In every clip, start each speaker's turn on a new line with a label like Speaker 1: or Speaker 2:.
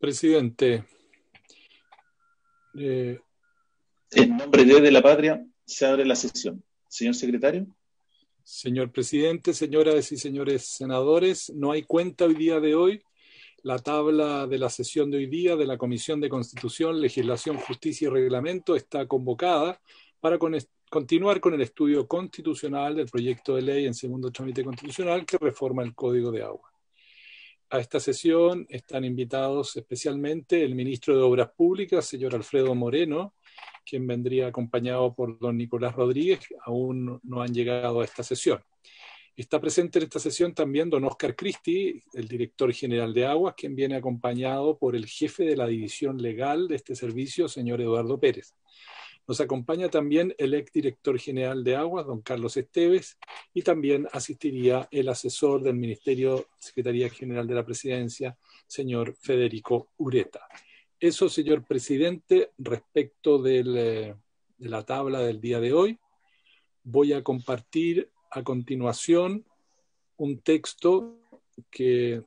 Speaker 1: Presidente,
Speaker 2: En nombre de la Patria, se abre la sesión. Señor secretario.
Speaker 1: señor presidente, señoras y señores senadores, no hay cuenta hoy día de hoy. La tabla de la sesión de hoy día de la Comisión de Constitución, Legislación, Justicia y Reglamento está convocada para continuar con el estudio constitucional del proyecto de ley en segundo trámite constitucional que reforma el Código de Agua. A esta sesión están invitados especialmente el ministro de Obras Públicas, señor Alfredo Moreno, quien vendría acompañado por don Nicolás Rodríguez, aún no han llegado a esta sesión. Está presente en esta sesión también don Oscar Cristi, el director general de Aguas, quien viene acompañado por el jefe de la división legal de este servicio, señor Eduardo Pérez. Nos acompaña también el exdirector general de Aguas, don Carlos Esteves, y también asistiría el asesor del Ministerio, Secretaría General de la Presidencia, señor Federico Ureta. Eso, señor presidente, respecto de la tabla del día de hoy. Voy a compartir a continuación un texto que...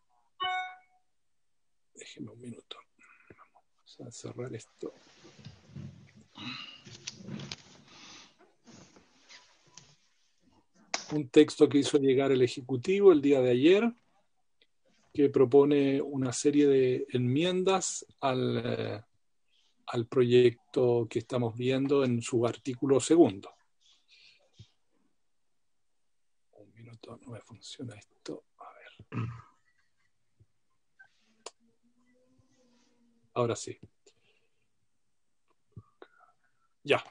Speaker 1: Déjeme un minuto. Vamos a cerrar esto. Un texto que hizo llegar el Ejecutivo el día de ayer, que propone una serie de enmiendas al proyecto que estamos viendo en su artículo segundo. Un minuto, no me funciona esto. A ver. Ahora sí. Ya.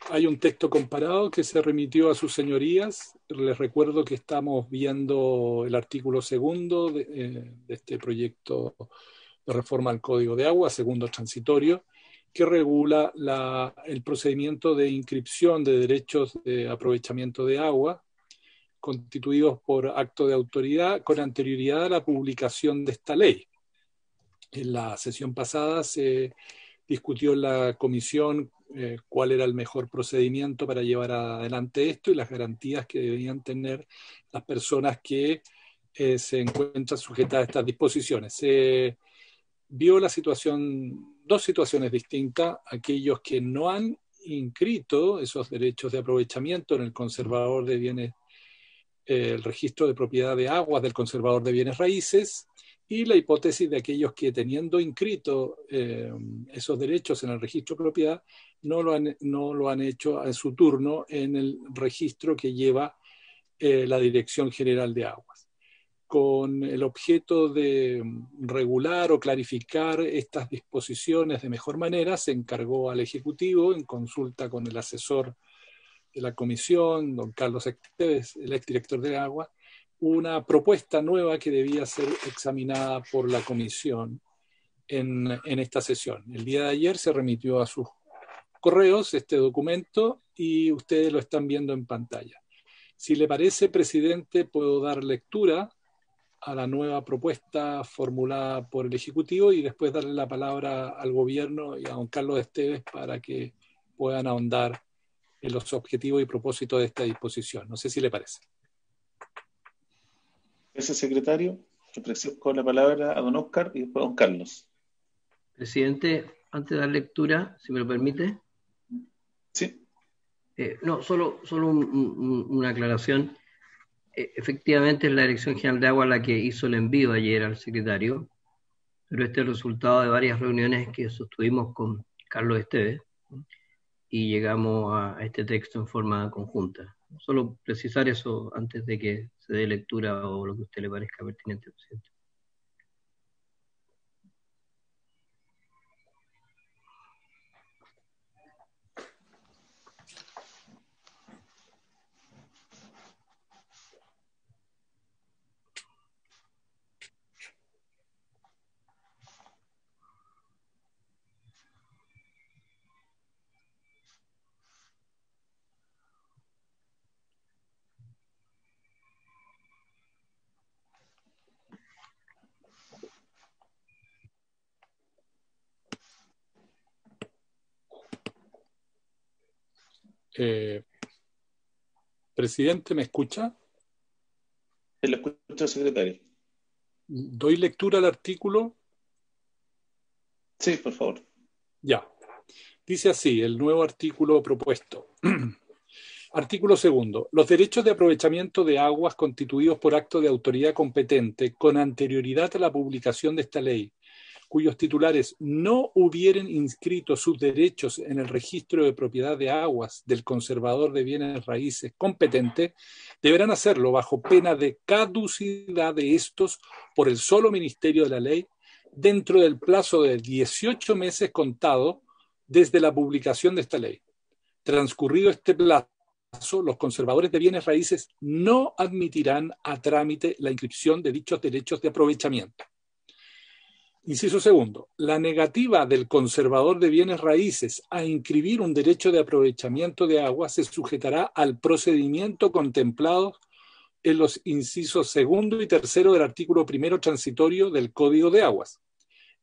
Speaker 1: Hay un texto comparado que se remitió a sus señorías. Les recuerdo que estamos viendo el artículo segundo de este proyecto de reforma al Código de Agua, segundo transitorio, que regula el procedimiento de inscripción de derechos de aprovechamiento de agua constituidos por acto de autoridad con anterioridad a la publicación de esta ley. En la sesión pasada se discutió en la comisión cuál era el mejor procedimiento para llevar adelante esto y las garantías que debían tener las personas que se encuentran sujetas a estas disposiciones. Se vio la situación, dos situaciones distintas: aquellos que no han inscrito esos derechos de aprovechamiento en el conservador de bienes, el registro de propiedad de aguas del conservador de bienes raíces, y la hipótesis de aquellos que, teniendo inscrito esos derechos en el registro de propiedad, no lo han hecho en su turno en el registro que lleva la Dirección General de Aguas. Con el objeto de regular o clarificar estas disposiciones de mejor manera, se encargó al Ejecutivo, en consulta con el asesor de la comisión, don Carlos Esteves, el exdirector de Agua, una propuesta nueva que debía ser examinada por la comisión en esta sesión. El día de ayer se remitió a sus correos este documento y ustedes lo están viendo en pantalla. Si le parece, presidente, puedo dar lectura a la nueva propuesta formulada por el Ejecutivo y después darle la palabra al gobierno y a don Carlos Esteves para que puedan ahondar en los objetivos y propósitos de esta disposición. No sé si le parece.
Speaker 2: Gracias, secretario. Ofrezco la palabra a don Oscar y después a don Carlos.
Speaker 3: Presidente, antes de dar lectura, si me lo permite.
Speaker 2: Sí.
Speaker 3: No, solo una aclaración. Efectivamente es la Dirección General de Agua la que hizo el envío ayer al secretario, pero este es el resultado de varias reuniones que sostuvimos con Carlos Esteves y llegamos a este texto en forma conjunta. Solo precisar eso antes de que se dé lectura o lo que a usted le parezca pertinente, presidente.
Speaker 1: Presidente, ¿me escucha?
Speaker 2: Lo escucho, secretario.
Speaker 1: Doy lectura al artículo.
Speaker 2: Sí, por favor.
Speaker 1: Ya. Dice así el nuevo artículo propuesto. Artículo segundo. Los derechos de aprovechamiento de aguas constituidos por acto de autoridad competente con anterioridad a la publicación de esta ley, cuyos titulares no hubieren inscrito sus derechos en el registro de propiedad de aguas del conservador de bienes raíces competente, deberán hacerlo bajo pena de caducidad de estos por el solo Ministerio de la Ley dentro del plazo de 18 meses contado desde la publicación de esta ley. Transcurrido este plazo, los conservadores de bienes raíces no admitirán a trámite la inscripción de dichos derechos de aprovechamiento. Inciso segundo. La negativa del conservador de bienes raíces a inscribir un derecho de aprovechamiento de agua se sujetará al procedimiento contemplado en los incisos segundo y tercero del artículo primero transitorio del Código de Aguas.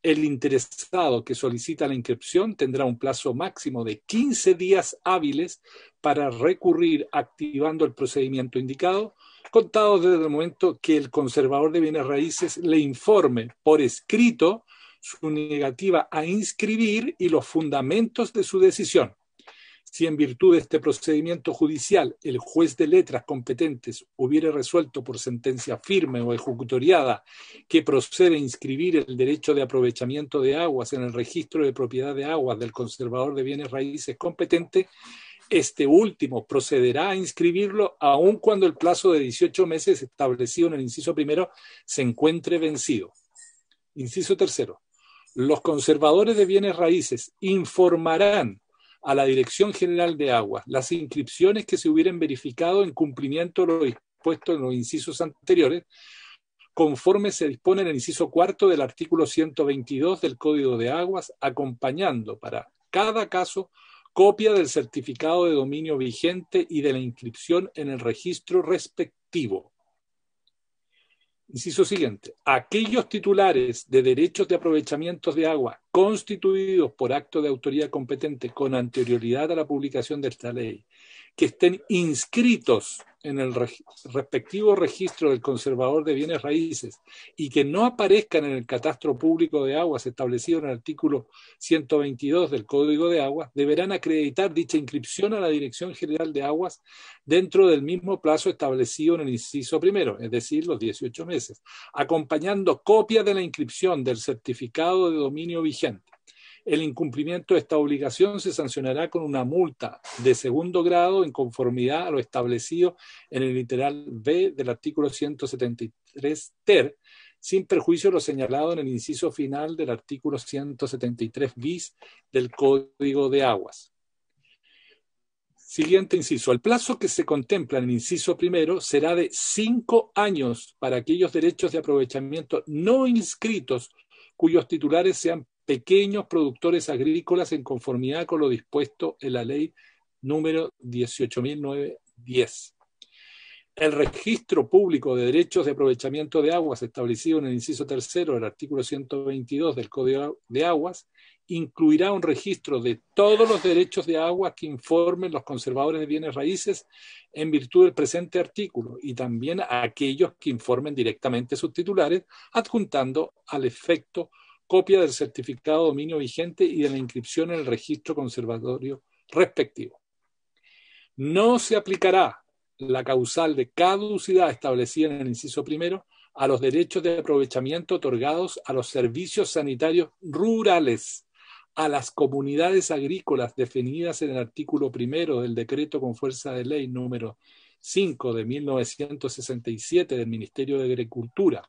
Speaker 1: El interesado que solicita la inscripción tendrá un plazo máximo de 15 días hábiles para recurrir activando el procedimiento indicado, contado desde el momento que el conservador de bienes raíces le informe por escrito su negativa a inscribir y los fundamentos de su decisión. Si en virtud de este procedimiento judicial el juez de letras competentes hubiere resuelto por sentencia firme o ejecutoriada que procede a inscribir el derecho de aprovechamiento de aguas en el registro de propiedad de aguas del conservador de bienes raíces competente, este último procederá a inscribirlo aun cuando el plazo de 18 meses establecido en el inciso primero se encuentre vencido. Inciso tercero. Los conservadores de bienes raíces informarán a la Dirección General de Aguas las inscripciones que se hubieran verificado en cumplimiento de lo dispuesto en los incisos anteriores, conforme se dispone en el inciso cuarto del artículo 122 del Código de Aguas, acompañando para cada caso copia del certificado de dominio vigente y de la inscripción en el registro respectivo. Inciso siguiente. Aquellos titulares de derechos de aprovechamiento de agua constituidos por acto de autoridad competente con anterioridad a la publicación de esta ley, que estén inscritos en el respectivo registro del conservador de bienes raíces y que no aparezcan en el catastro público de aguas establecido en el artículo 122 del Código de Aguas, deberán acreditar dicha inscripción a la Dirección General de Aguas dentro del mismo plazo establecido en el inciso primero, es decir, los 18 meses, acompañando copia de la inscripción del certificado de dominio vigente. El incumplimiento de esta obligación se sancionará con una multa de segundo grado en conformidad a lo establecido en el literal B del artículo 173 ter, sin perjuicio de lo señalado en el inciso final del artículo 173 bis del Código de Aguas. Siguiente inciso. El plazo que se contempla en el inciso primero será de 5 años para aquellos derechos de aprovechamiento no inscritos cuyos titulares sean pequeños productores agrícolas en conformidad con lo dispuesto en la ley número 18.910. El registro público de derechos de aprovechamiento de aguas establecido en el inciso tercero del artículo 122 del Código de Aguas incluirá un registro de todos los derechos de agua que informen los conservadores de bienes raíces en virtud del presente artículo y también a aquellos que informen directamente sus titulares, adjuntando al efecto copia del certificado de dominio vigente y de la inscripción en el registro conservatorio respectivo. No se aplicará la causal de caducidad establecida en el inciso primero a los derechos de aprovechamiento otorgados a los servicios sanitarios rurales, a las comunidades agrícolas definidas en el artículo primero del decreto con fuerza de ley número 5 de 1967 del Ministerio de Agricultura,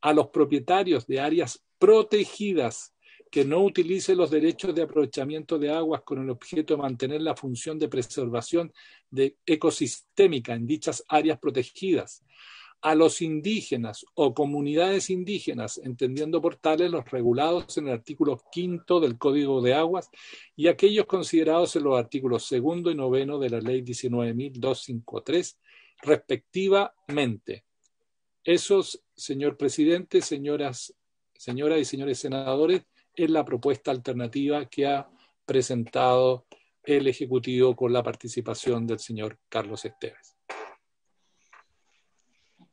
Speaker 1: a los propietarios de áreas protegidas que no utilicen los derechos de aprovechamiento de aguas con el objeto de mantener la función de preservación ecosistémica en dichas áreas protegidas, a los indígenas o comunidades indígenas, entendiendo por tales los regulados en el artículo 5 del Código de Aguas y aquellos considerados en los artículos 2 y 9 de la Ley 19.253, respectivamente. Esos, señor presidente, señoras y señores senadores, es la propuesta alternativa que ha presentado el Ejecutivo con la participación del señor Carlos Esteves.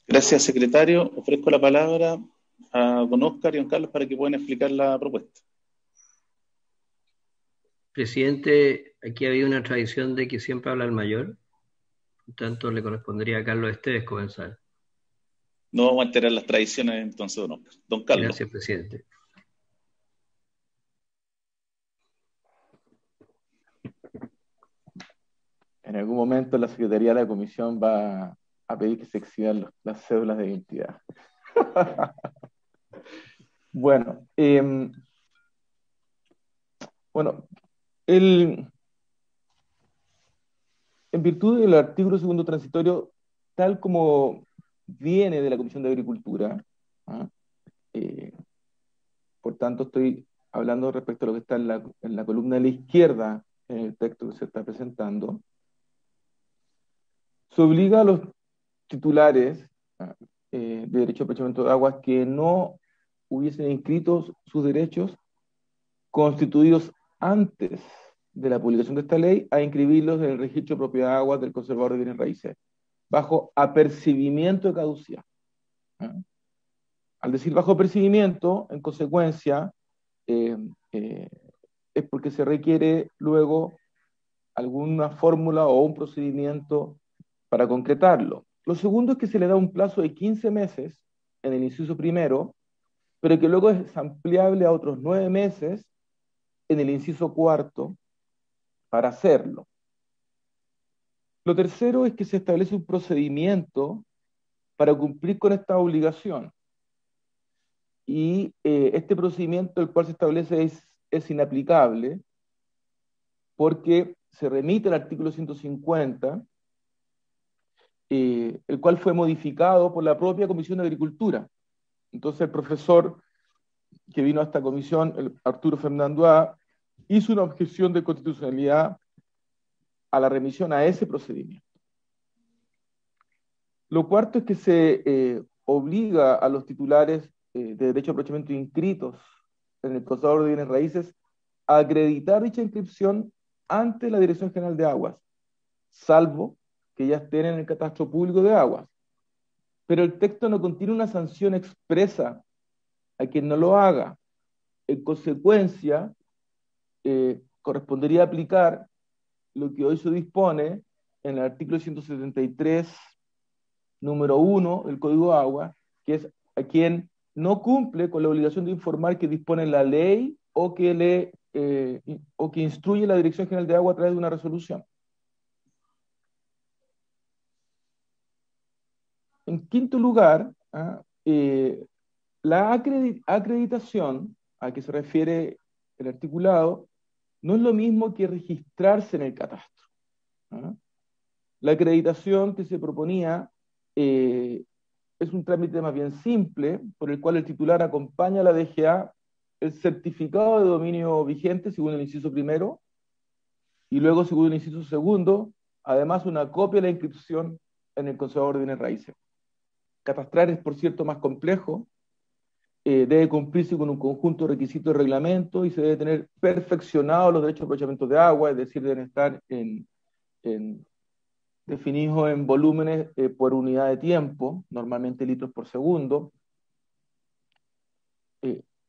Speaker 2: Gracias, secretario. Ofrezco la palabra a don Óscar y don Carlos para que puedan explicar la propuesta.
Speaker 3: Presidente, aquí ha habido una tradición de que siempre habla el mayor, por tanto le correspondería a Carlos Esteves comenzar.
Speaker 2: No vamos a alterar las tradiciones entonces, don Carlos.
Speaker 3: Gracias, presidente.
Speaker 4: En algún momento la Secretaría de la Comisión va a pedir que se exhiban las cédulas de identidad. Bueno, en virtud del artículo segundo transitorio, tal como viene de la Comisión de Agricultura, ¿ah? Por tanto estoy hablando respecto a lo que está en la columna de la izquierda en el texto que se está presentando, se obliga a los titulares de derecho a aprovechamiento de aguas que no hubiesen inscrito sus derechos constituidos antes de la publicación de esta ley a inscribirlos en el registro de propiedad de aguas del conservador de bienes raíces, bajo apercibimiento de caducidad. Al decir bajo apercibimiento, en consecuencia, es porque se requiere luego alguna fórmula o un procedimiento para concretarlo. Lo segundo es que se le da un plazo de 15 meses en el inciso primero, pero que luego es ampliable a otros 9 meses en el inciso cuarto para hacerlo. Lo tercero es que se establece un procedimiento para cumplir con esta obligación. Y este procedimiento, el cual se establece, es inaplicable porque se remite al artículo 150, el cual fue modificado por la propia Comisión de Agricultura. Entonces el profesor que vino a esta comisión, Arturo Fernando A., hizo una objeción de constitucionalidad a la remisión a ese procedimiento. Lo cuarto es que se obliga a los titulares de derecho a aprovechamiento inscritos en el Conservador de Bienes Raíces a acreditar dicha inscripción ante la Dirección General de Aguas, salvo que ya estén en el catastro público de aguas. Pero el texto no contiene una sanción expresa a quien no lo haga. En consecuencia, correspondería aplicar lo que hoy se dispone en el artículo 173, número 1 del Código de Agua, que es a quien no cumple con la obligación de informar que dispone la ley o que instruye la Dirección General de Agua a través de una resolución. En quinto lugar, la acreditación a que se refiere el articulado no es lo mismo que registrarse en el catastro. La acreditación que se proponía es un trámite más bien simple, por el cual el titular acompaña a la DGA el certificado de dominio vigente según el inciso primero, y luego según el inciso segundo, además una copia de la inscripción en el Conservador de Bienes Raíces. Catastrar es, por cierto, más complejo, debe cumplirse con un conjunto de requisitos de reglamento y se debe tener perfeccionados los derechos de aprovechamiento de agua, es decir, deben estar definidos en volúmenes por unidad de tiempo, normalmente litros por segundo.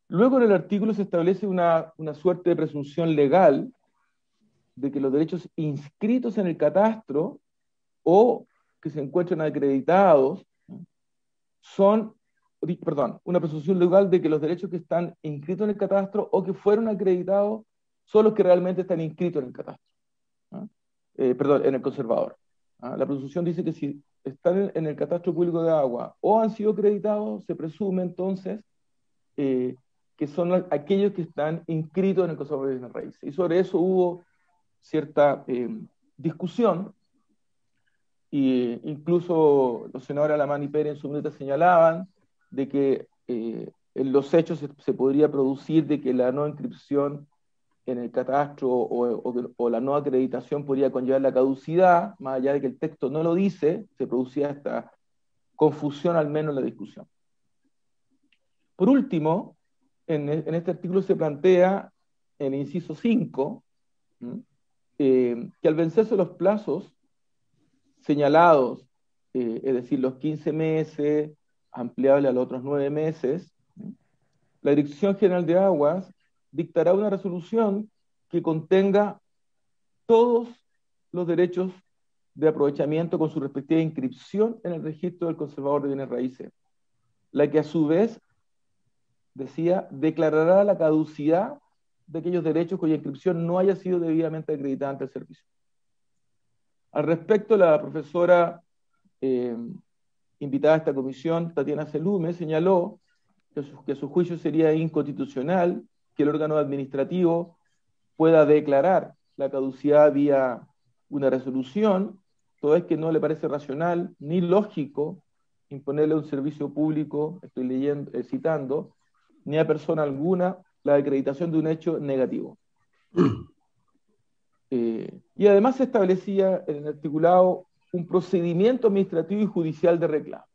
Speaker 4: Luego en el artículo se establece una suerte de presunción legal de que los derechos inscritos en el catastro o que se encuentran acreditados una presunción legal de que los derechos que están inscritos en el catastro o que fueron acreditados son los que realmente están inscritos en el catastro. En el conservador. La presunción dice que si están en el catastro público de agua o han sido acreditados, se presume entonces que son aquellos que están inscritos en el conservador de bienes raíces. Y sobre eso hubo cierta discusión, y incluso los senadores Alamán y Pérez en su minuta señalaban de que en los hechos se podría producir de que la no inscripción en el catastro o la no acreditación podría conllevar la caducidad, más allá de que el texto no lo dice, se producía esta confusión al menos en la discusión. Por último, en este artículo se plantea en el inciso 5 que al vencerse los plazos señalados, es decir, los 15 meses, ampliable a los otros 9 meses, la Dirección General de Aguas dictará una resolución que contenga todos los derechos de aprovechamiento con su respectiva inscripción en el registro del conservador de bienes raíces, la que a su vez, decía, declarará la caducidad de aquellos derechos cuya inscripción no haya sido debidamente acreditada ante el servicio. Al respecto, la profesora invitada a esta comisión, Tatiana Selume, señaló que su juicio sería inconstitucional que el órgano administrativo pueda declarar la caducidad vía una resolución, todo es que no le parece racional ni lógico imponerle a un servicio público, estoy leyendo, citando, ni a persona alguna la acreditación de un hecho negativo. Y además se establecía en el articulado un procedimiento administrativo y judicial de reclamo.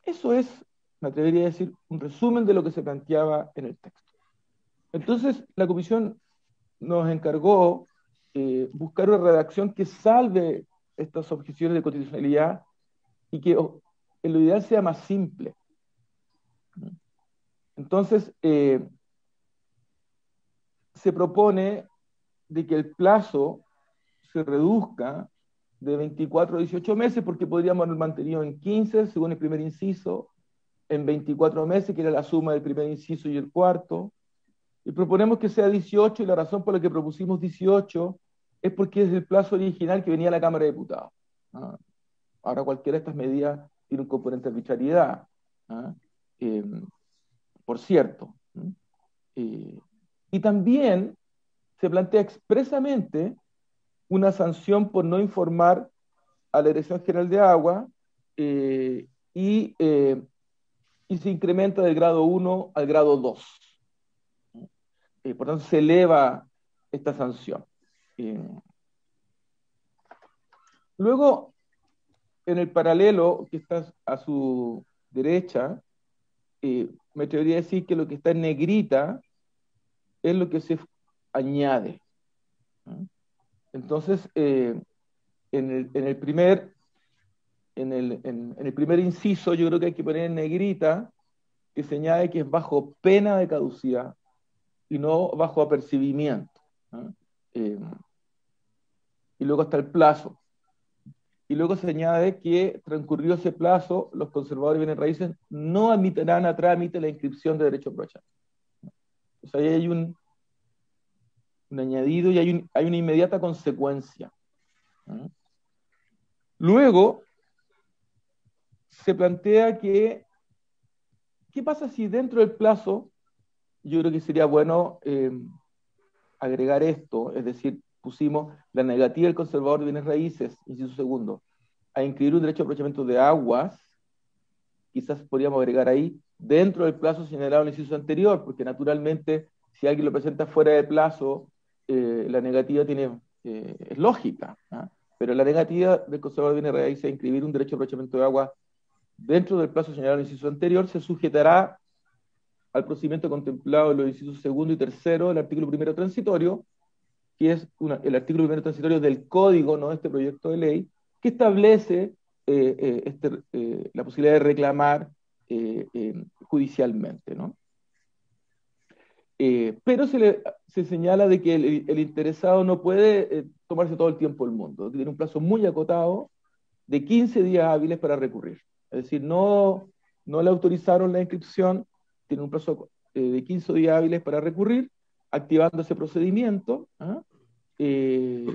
Speaker 4: Eso es, me atrevería a decir, un resumen de lo que se planteaba en el texto. Entonces, la comisión nos encargó buscar una redacción que salve estas objeciones de constitucionalidad y que en lo ideal sea más simple. Entonces, se propone de que el plazo se reduzca de 24 a 18 meses, porque podríamos haber mantenido en 15, según el primer inciso, en 24 meses, que era la suma del primer inciso y el cuarto, y proponemos que sea 18, y la razón por la que propusimos 18 es porque es el plazo original que venía a la Cámara de Diputados. Ahora cualquiera de estas medidas tiene un componente de arbitrariedad, por cierto. Y también se plantea expresamente una sanción por no informar a la Dirección General de Agua y se incrementa del grado 1 al grado 2. Por tanto, se eleva esta sanción. Luego, en el paralelo que está a su derecha, me atrevería a decir que lo que está en negrita es lo que se añade. Entonces, en el primer inciso, yo creo que hay que poner en negrita que se añade que es bajo pena de caducidad y no bajo apercibimiento. Y luego está el plazo. Y luego se añade que, transcurrido ese plazo, los conservadores de bienes raíces no admitirán a trámite la inscripción de derecho a aprovechar. O sea, ahí hay un añadido y hay una inmediata consecuencia. Luego, se plantea que, ¿qué pasa si dentro del plazo, yo creo que sería bueno agregar esto, es decir, pusimos la negativa del conservador de bienes raíces, inciso segundo, a inscribir un derecho de aprovechamiento de aguas, quizás podríamos agregar ahí, dentro del plazo señalado en el inciso anterior, porque naturalmente, si alguien lo presenta fuera de plazo, la negativa es lógica, pero la negativa del conservador de bienes raíces a inscribir un derecho de aprovechamiento de aguas dentro del plazo señalado en el inciso anterior se sujetará al procedimiento contemplado en los incisos segundo y tercero del artículo primero transitorio, que es el artículo primero transitorio del código, no de este proyecto de ley, que establece la posibilidad de reclamar judicialmente, ¿no? Pero se señala de que el interesado no puede tomarse todo el tiempo del mundo, tiene un plazo muy acotado de 15 días hábiles para recurrir. Es decir, no le autorizaron la inscripción, tiene un plazo de 15 días hábiles para recurrir, activando ese procedimiento. Y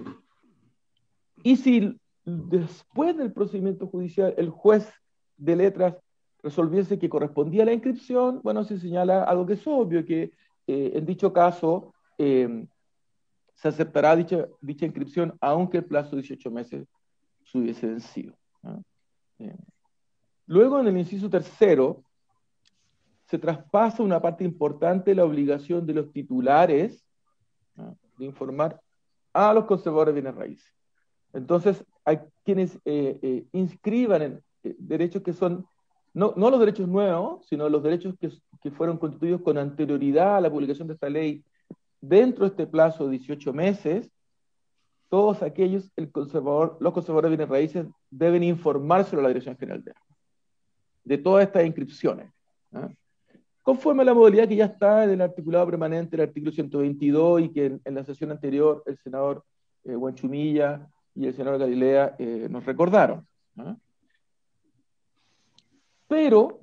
Speaker 4: si después del procedimiento judicial el juez de letras resolviese que correspondía a la inscripción, bueno, se señala algo que es obvio, que en dicho caso se aceptará dicha inscripción aunque el plazo de 18 meses se hubiese vencido. Luego, en el inciso tercero, se traspasa una parte importante de la obligación de los titulares de informar a los conservadores de bienes raíces. Entonces, hay quienes inscriban derechos que son, no los derechos nuevos, sino los derechos que fueron constituidos con anterioridad a la publicación de esta ley dentro de este plazo de 18 meses, todos aquellos, los conservadores de bienes raíces deben informárselo a la Dirección General de Agua de todas estas inscripciones. conforme a la modalidad que ya está en el articulado permanente del artículo 122 y que en la sesión anterior el senador Buenchumilla y el senador Galilea nos recordaron. ¿No? Pero,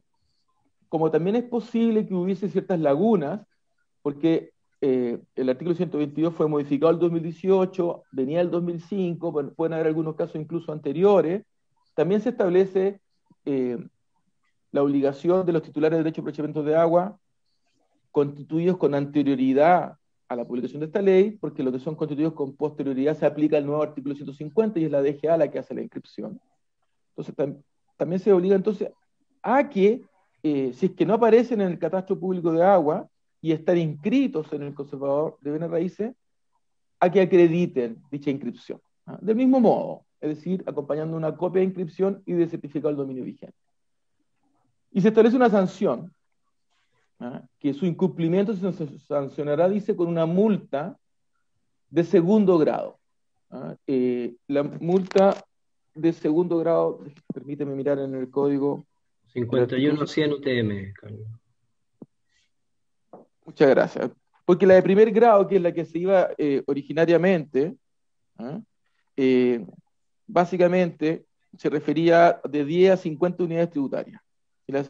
Speaker 4: como también es posible que hubiese ciertas lagunas, porque el artículo 122 fue modificado en el 2018, venía el 2005, bueno, pueden haber algunos casos incluso anteriores, también se establece la obligación de los titulares de derecho de aprovechamiento de agua constituidos con anterioridad a la publicación de esta ley, porque los que son constituidos con posterioridad se aplica el nuevo artículo 150 y es la DGA la que hace la inscripción. Entonces, también se obliga entonces a que, si es que no aparecen en el catastro público de agua y están inscritos en el conservador de bienes raíces, a que acrediten dicha inscripción. ¿Ah? Del mismo modo, es decir, acompañando una copia de inscripción y de certificado del dominio vigente. Y se establece una sanción, que su incumplimiento se sancionará, dice, con una multa de segundo grado. La multa de segundo grado, permíteme mirar en el código.
Speaker 3: 51.100 UTM, Carlos.
Speaker 4: Muchas gracias. Porque la de primer grado, que es la que se iba originariamente, básicamente se refería de 10 a 50 unidades tributarias. Y la de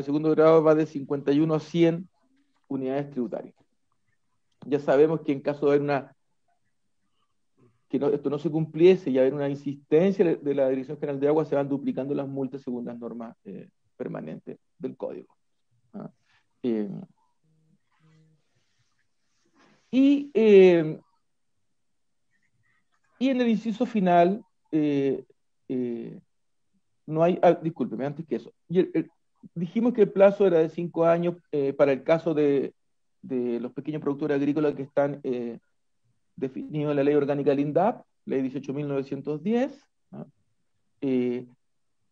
Speaker 4: segundo grado va de 51 a 100 unidades tributarias. Ya sabemos que en caso de esto no se cumpliese y haber una insistencia de la Dirección General de Agua, se van duplicando las multas según las normas permanentes del Código. Y en el inciso final, no hay, discúlpeme, antes que eso, dijimos que el plazo era de 5 años para el caso de los pequeños productores agrícolas que están definidos en la ley orgánica del INDAP, ley 18.910, ¿no? Y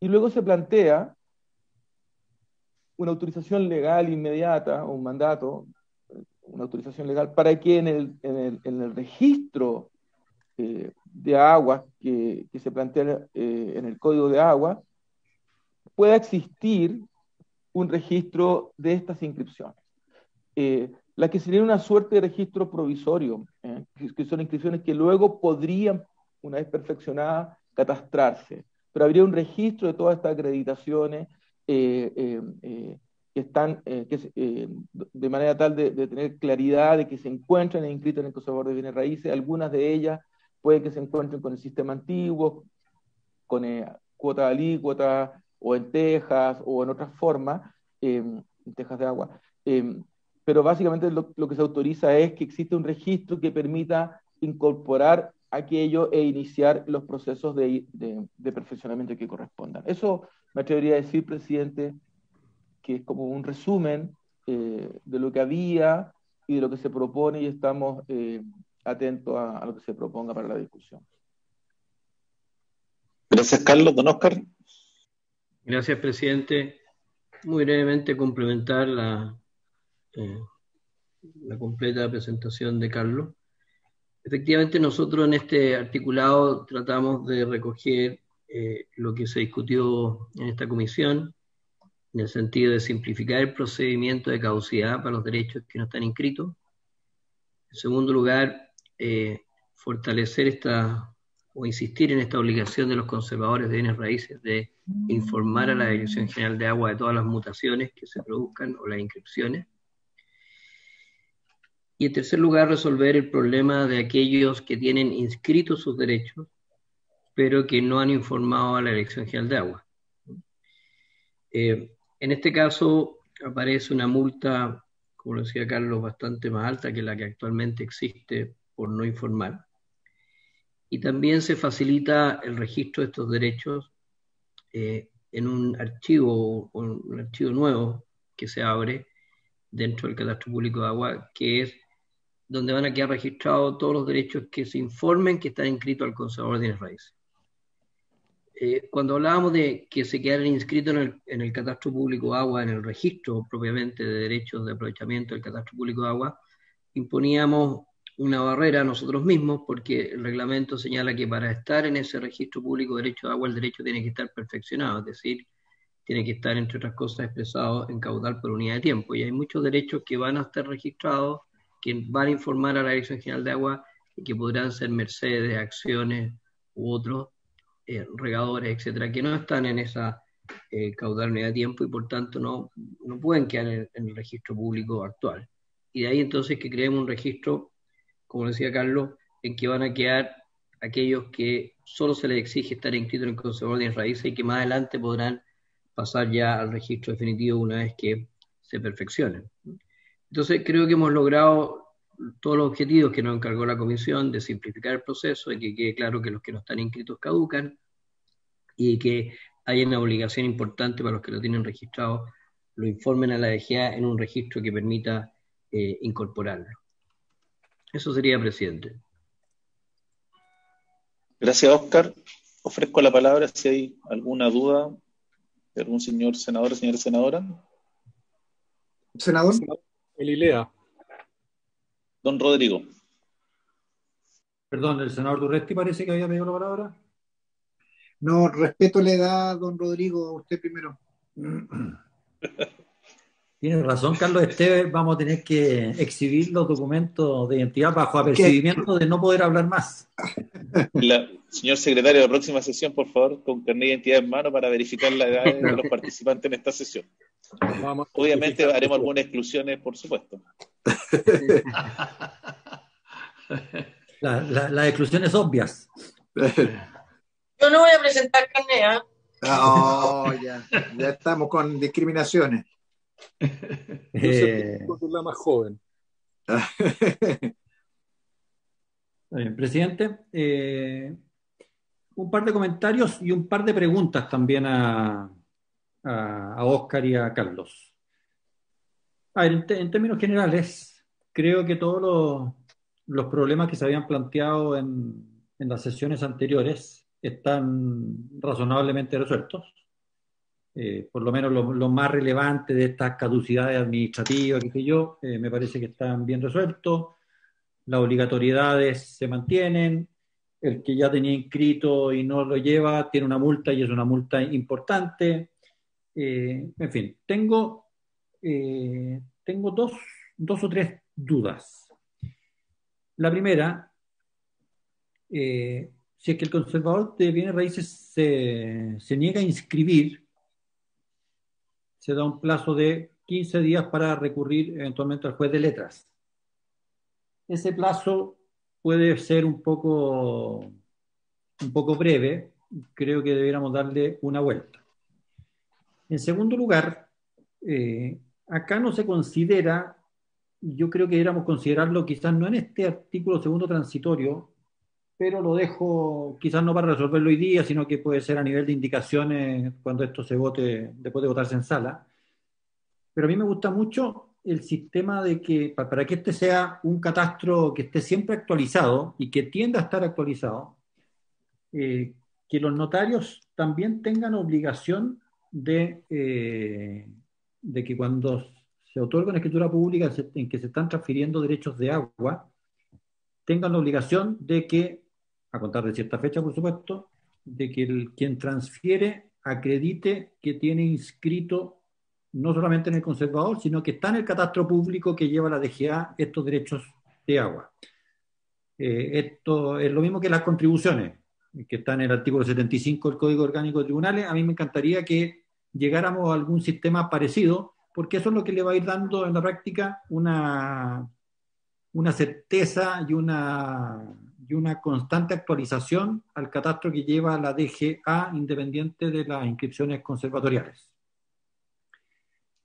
Speaker 4: luego se plantea una autorización legal inmediata, o un mandato, una autorización legal, para que en el registro de aguas que se plantea en el Código de Agua, pueda existir un registro de estas inscripciones. Las que serían una suerte de registro provisorio, que son inscripciones que luego podrían, una vez perfeccionadas, catastrarse. Pero habría un registro de todas estas acreditaciones que están de manera tal de tener claridad de que se encuentran inscritas en el conservador de bienes raíces. Algunas de ellas puede que se encuentren con el sistema antiguo, con cuota alícuota, o en tejas, o en otras formas, en tejas de agua. Pero básicamente lo que se autoriza es que existe un registro que permita incorporar aquello e iniciar los procesos de perfeccionamiento que correspondan. Eso me atrevería a decir, presidente, que es como un resumen de lo que había y de lo que se propone, y estamos atentos a lo que se proponga para la discusión.
Speaker 2: Gracias, Carlos. Don Oscar.
Speaker 3: Gracias, presidente. Muy brevemente complementar la completa presentación de Carlos. Efectivamente, nosotros en este articulado tratamos de recoger lo que se discutió en esta comisión, en el sentido de simplificar el procedimiento de caducidad para los derechos que no están inscritos. En segundo lugar, fortalecer o insistir en esta obligación de los conservadores de bienes raíces de informar a la Dirección General de Agua de todas las mutaciones que se produzcan o las inscripciones. Y en tercer lugar, resolver el problema de aquellos que tienen inscritos sus derechos, pero que no han informado a la Dirección General de Agua. En este caso aparece una multa, como lo decía Carlos, bastante más alta que la que actualmente existe por no informar. Y también se facilita el registro de estos derechos en un archivo nuevo que se abre dentro del Catastro Público de Agua, que es donde van a quedar registrados todos los derechos que se informen que están inscritos al conservador de bienes raíces. Cuando hablábamos de que se quedaran inscritos en el Catastro Público de Agua, en el registro propiamente de derechos de aprovechamiento del Catastro Público de Agua, imponíamos una barrera a nosotros mismos, porque el reglamento señala que para estar en ese registro público de derecho de agua, el derecho tiene que estar perfeccionado, es decir, tiene que estar, entre otras cosas, expresado en caudal por unidad de tiempo. Y hay muchos derechos que van a estar registrados, que van a informar a la Dirección General de Agua y que podrán ser mercedes, acciones u otros regadores, etcétera, que no están en esa caudal unidad de tiempo y por tanto no pueden quedar en el registro público actual. Y de ahí entonces que creemos un registro, como decía Carlos, en que van a quedar aquellos que solo se les exige estar inscritos en el conservador de bienes raíces y que más adelante podrán pasar ya al registro definitivo una vez que se perfeccionen. Entonces creo que hemos logrado todos los objetivos que nos encargó la comisión de simplificar el proceso, de que quede claro que los que no están inscritos caducan y que haya una obligación importante para los que lo tienen registrado, lo informen a la DGA en un registro que permita incorporarlo. Eso sería, presidente.
Speaker 2: Gracias, Óscar. Ofrezco la palabra si hay alguna duda de algún señor senador o señora senadora.
Speaker 5: Senador.
Speaker 1: Elilea.
Speaker 2: Don Rodrigo.
Speaker 6: Perdón, el senador Durresti parece que había pedido la palabra.
Speaker 5: No, respeto le da, don Rodrigo, a usted primero.
Speaker 6: Tiene razón, Carlos Esteves, vamos a tener que exhibir los documentos de identidad bajo apercibimiento de no poder hablar más.
Speaker 2: Señor secretario, la próxima sesión, por favor, con carnet de identidad en mano para verificar la edad de los participantes en esta sesión. Obviamente haremos algunas exclusiones, por supuesto.
Speaker 6: Las exclusiones obvias.
Speaker 7: Yo no voy a presentar carnet,
Speaker 5: Oh, ya estamos con discriminaciones.
Speaker 1: Yo soy la más joven.
Speaker 6: Bien, presidente, un par de comentarios y un par de preguntas también a Óscar y a Carlos. A ver, en términos generales, creo que todos los problemas que se habían planteado en las sesiones anteriores están razonablemente resueltos. Por lo menos lo más relevante de estas caducidades administrativas, me parece que están bien resueltos. Las obligatoriedades se mantienen. El que ya tenía inscrito y no lo lleva tiene una multa y es una multa importante. En fin, tengo dos o tres dudas. La primera, si es que el conservador de bienes raíces se niega a inscribir, se da un plazo de 15 días para recurrir eventualmente al juez de letras. Ese plazo puede ser un poco breve, creo que debiéramos darle una vuelta. En segundo lugar, acá no se considera, yo creo que deberíamos considerarlo quizás no en este artículo segundo transitorio, pero lo dejo quizás no para resolverlo hoy día, sino que puede ser a nivel de indicaciones cuando esto se vote, después de votarse en sala. Pero a mí me gusta mucho el sistema de que, para que este sea un catastro que esté siempre actualizado y que tienda a estar actualizado, que los notarios también tengan obligación de que cuando se otorga una escritura pública en que se están transfiriendo derechos de agua, tengan la obligación de que, a contar de cierta fecha, por supuesto, de que quien transfiere acredite que tiene inscrito no solamente en el conservador, sino que está en el catastro público que lleva la DGA estos derechos de agua. Esto es lo mismo que las contribuciones, que están en el artículo 75 del Código Orgánico de Tribunales. A mí me encantaría que llegáramos a algún sistema parecido, porque eso es lo que le va a ir dando en la práctica una certeza y una constante actualización al catastro que lleva la DGA, independiente de las inscripciones conservatoriales.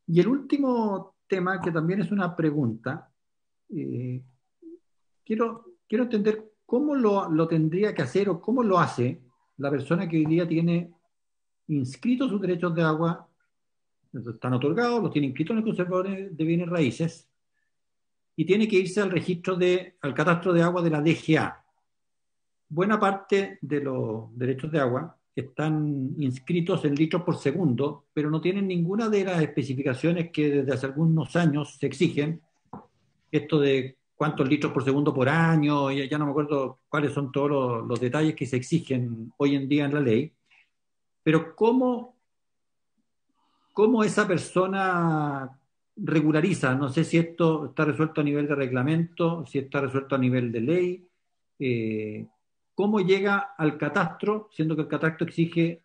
Speaker 6: Y el último tema, que también es una pregunta, quiero entender cómo lo tendría que hacer o cómo lo hace la persona que hoy día tiene inscritos sus derechos de agua, están otorgados, los tiene inscritos en el conservador de bienes raíces, y tiene que irse al al catastro de agua de la DGA. Buena parte de los derechos de agua están inscritos en litros por segundo, pero no tienen ninguna de las especificaciones que desde hace algunos años se exigen. Esto de cuántos litros por segundo por año, ya no me acuerdo cuáles son todos los detalles que se exigen hoy en día en la ley. Pero ¿cómo cómo esa persona regulariza. No sé si esto está resuelto a nivel de reglamento, si está resuelto a nivel de ley. ¿Cómo llega al catastro, siendo que el catastro exige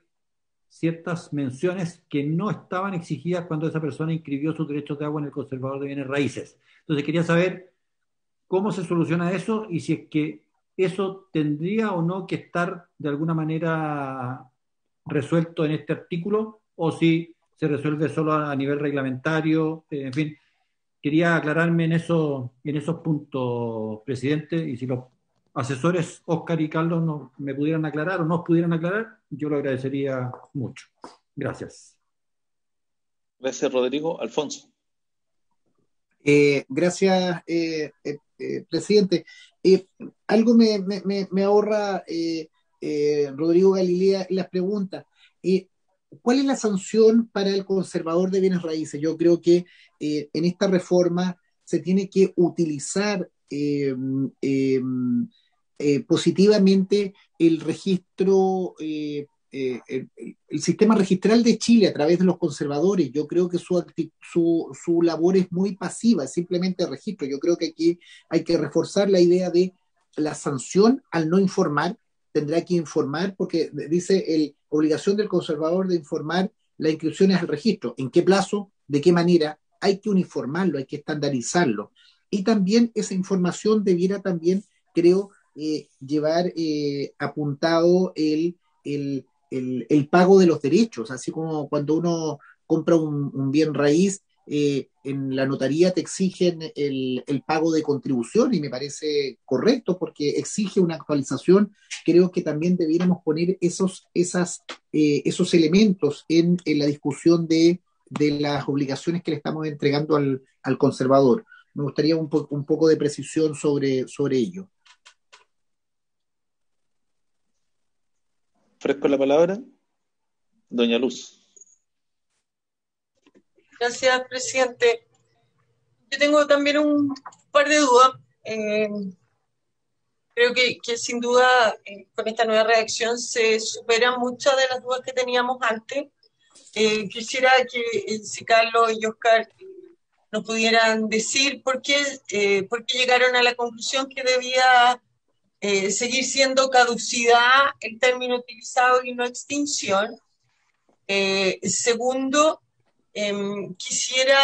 Speaker 6: ciertas menciones que no estaban exigidas cuando esa persona inscribió sus derechos de agua en el conservador de bienes raíces? Entonces quería saber cómo se soluciona eso y si es que eso tendría o no que estar de alguna manera resuelto en este artículo o si se resuelve solo a nivel reglamentario. En fin, quería aclararme en esos puntos, presidente, y si los asesores Óscar y Carlos me pudieran aclarar o nos pudieran aclarar, yo lo agradecería mucho. Gracias.
Speaker 2: Gracias, Rodrigo. Alfonso.
Speaker 5: Gracias, presidente. Algo me ahorra Rodrigo Galilea las preguntas. ¿Cuál es la sanción para el conservador de bienes raíces? Yo creo que en esta reforma se tiene que utilizar positivamente el registro, el sistema registral de Chile a través de los conservadores. Yo creo que su labor es muy pasiva, es simplemente registro. Yo creo que aquí hay que reforzar la idea de la sanción al no informar. Tendrá que informar porque dice obligación del conservador de informar las inscripciones al registro. ¿En qué plazo? ¿De qué manera? Hay que uniformarlo, hay que estandarizarlo. Y también esa información debiera también, creo, llevar apuntado el pago de los derechos, así como cuando uno compra un bien raíz, en la notaría te exigen el pago de contribución y me parece correcto porque exige una actualización. Creo que también debiéramos poner esos elementos en la discusión de las obligaciones que le estamos entregando al conservador. Me gustaría un poco de precisión sobre ello.
Speaker 2: Ofrezco la palabra. Doña Luz.
Speaker 7: Gracias, presidente. Yo tengo también un par de dudas. Creo que sin duda con esta nueva redacción se superan muchas de las dudas que teníamos antes. Quisiera que si Carlos y Óscar nos pudieran decir por qué llegaron a la conclusión que debía seguir siendo caducidad el término utilizado y no extinción. Segundo, quisiera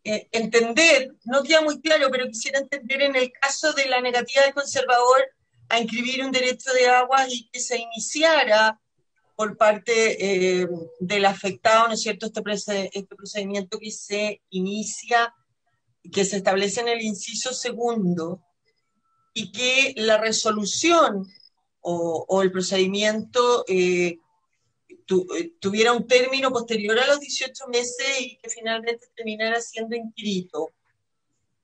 Speaker 7: entender, no queda muy claro, pero quisiera entender en el caso de la negativa del conservador a inscribir un derecho de agua y que se iniciara por parte del afectado, ¿no es cierto?, este procedimiento que se inicia, que se establece en el inciso segundo, y que la resolución o el procedimiento tuviera un término posterior a los 18 meses y que finalmente terminara siendo inscrito.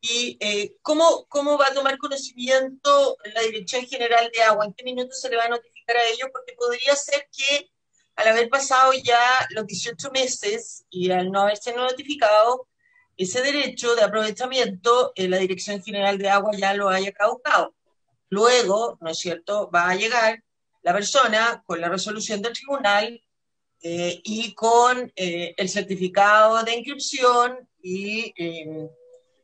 Speaker 7: ¿Y cómo va a tomar conocimiento la Dirección General de Agua? ¿En qué minuto se le va a notificar a ellos? Porque podría ser que al haber pasado ya los 18 meses y al no haberse notificado, ese derecho de aprovechamiento, la Dirección General de Agua ya lo haya caducado. Luego, ¿no es cierto?, va a llegar la persona con la resolución del tribunal y con el certificado de inscripción y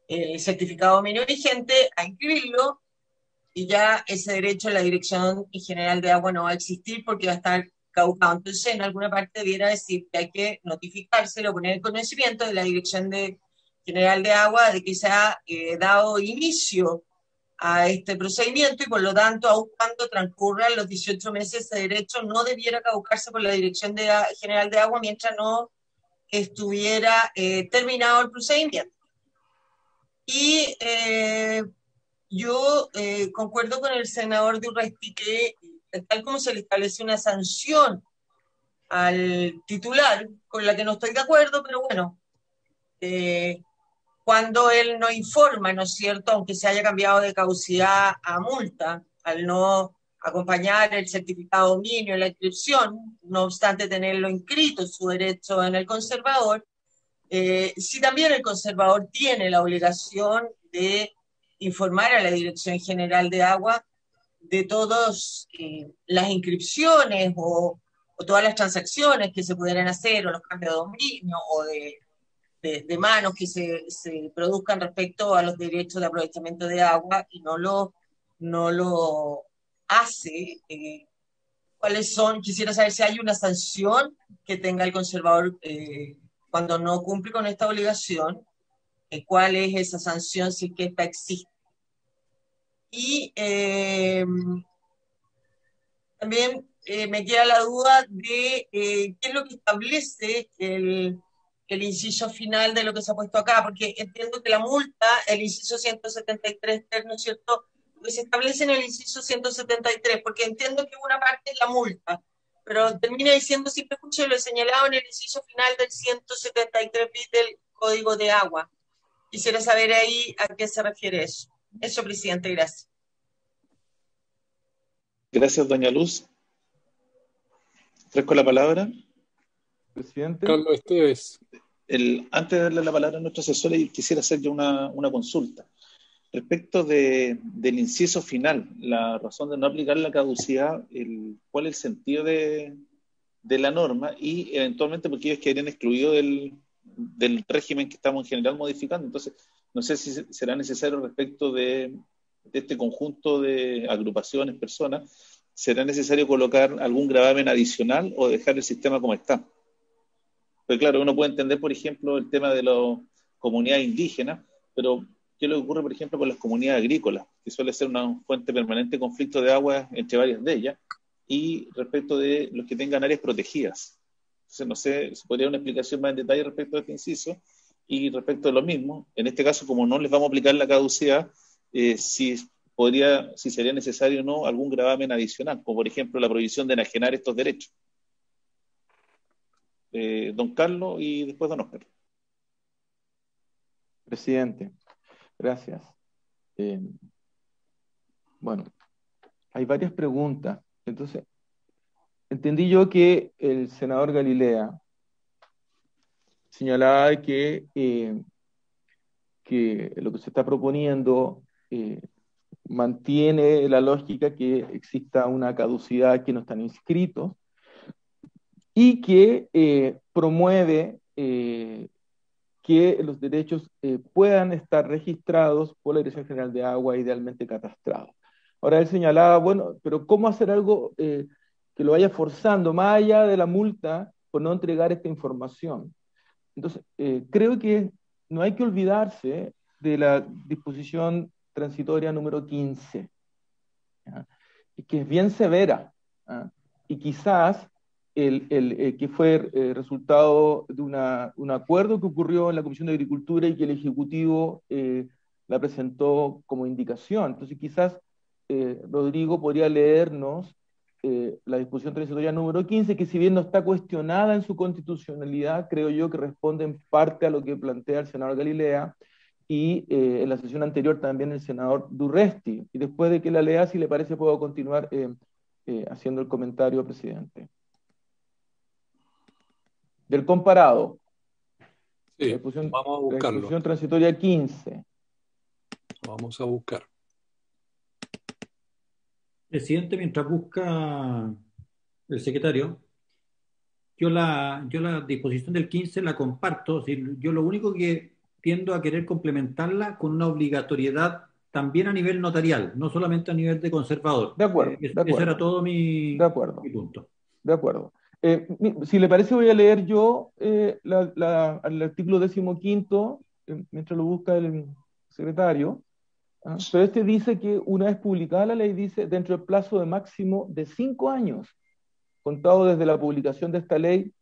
Speaker 7: el certificado dominio vigente a inscribirlo, y ya ese derecho a la Dirección General de Agua no va a existir porque va a estar caducado. Entonces, en alguna parte debiera decir que hay que notificárselo, poner el conocimiento de la Dirección General de Agua de que se ha dado inicio a este procedimiento y por lo tanto, aun cuando transcurran los 18 meses, ese derecho no debiera caducarse por la Dirección General de Agua mientras no estuviera terminado el procedimiento. Y yo concuerdo con el senador de Urresti que tal como se le establece una sanción al titular, con la que no estoy de acuerdo, pero bueno, cuando él no informa, ¿no es cierto?, aunque se haya cambiado de caducidad a multa, al no acompañar el certificado de dominio en la inscripción, no obstante tenerlo inscrito su derecho en el conservador, si también el conservador tiene la obligación de informar a la Dirección General de Agua de todas las inscripciones o todas las transacciones que se pudieran hacer, o los cambios de dominio, o de manos que se produzcan respecto a los derechos de aprovechamiento de agua, y no lo hace. ¿Cuáles son? Quisiera saber si hay una sanción que tenga el conservador cuando no cumple con esta obligación. ¿Cuál es esa sanción, si es que esta existe? Y también me queda la duda de qué es lo que establece el inciso final de lo que se ha puesto acá, porque entiendo que la multa, el inciso 173, ¿no es cierto?, lo que se establece en el inciso 173, porque entiendo que una parte es la multa, pero termina diciendo, siempre escucho lo señalado en el inciso final del 173 bis del Código de Agua. Quisiera saber ahí a qué se refiere eso. Eso, presidente, gracias.
Speaker 2: Gracias, doña Luz. Ofrezco la palabra.
Speaker 4: Presidente.
Speaker 1: Carlos Esteves.
Speaker 2: Antes de darle la palabra a nuestro asesor, quisiera hacer yo una consulta. Respecto del inciso final, la razón de no aplicar la caducidad, ¿cuál es el sentido de la norma? Y eventualmente porque ellos quedarían excluidos del régimen que estamos en general modificando. Entonces, no sé si será necesario respecto de este conjunto de agrupaciones, personas, ¿será necesario colocar algún gravamen adicional o dejar el sistema como está? Pues claro, uno puede entender, por ejemplo, el tema de las comunidades indígenas, pero ¿qué es lo que ocurre, por ejemplo, con las comunidades agrícolas? Que suele ser una fuente permanente de conflicto de agua entre varias de ellas, y respecto de los que tengan áreas protegidas. Entonces, no sé, se podría dar una explicación más en detalle respecto a este inciso, y respecto de lo mismo, en este caso, como no les vamos a aplicar la caducidad, si sería necesario o no algún gravamen adicional, como por ejemplo la prohibición de enajenar estos derechos. Don Carlos y después don Oscar.
Speaker 4: Presidente, gracias. Bueno, hay varias preguntas. Entonces, entendí yo que el senador Galilea señalaba que lo que se está proponiendo mantiene la lógica que exista una caducidad que no están inscritos y que promueve que los derechos puedan estar registrados por la Dirección General de Agua, idealmente catastrados. Ahora él señalaba, bueno, pero ¿cómo hacer algo que lo vaya forzando más allá de la multa por no entregar esta información? Entonces, creo que no hay que olvidarse de la disposición transitoria número 15, ¿ya? Y que es bien severa, ¿ya? Y quizás que fue resultado de un acuerdo que ocurrió en la Comisión de Agricultura y que el Ejecutivo la presentó como indicación. Entonces quizás Rodrigo podría leernos la disposición transitoria número 15, que si bien no está cuestionada en su constitucionalidad, creo yo que responde en parte a lo que plantea el senador Galilea, y en la sesión anterior también el senador Durresti. Y después de que la lea, si le parece, puedo continuar haciendo el comentario, presidente. Del comparado.
Speaker 1: Sí, vamos a buscarlo.
Speaker 4: La disposición transitoria 15.
Speaker 1: Vamos a buscar.
Speaker 6: Presidente, mientras busca el secretario, yo la disposición del 15 la comparto. Yo lo único que tiendo a querer complementarla con una obligatoriedad también a nivel notarial, no solamente a nivel de conservador.
Speaker 4: De acuerdo.
Speaker 6: Ese era todo mi punto.
Speaker 4: De acuerdo. Si le parece, voy a leer yo el artículo 15, mientras lo busca el secretario. Pero este dice que una vez publicada la ley, dice, dentro del plazo de máximo de 5 años, contado desde la publicación de esta ley,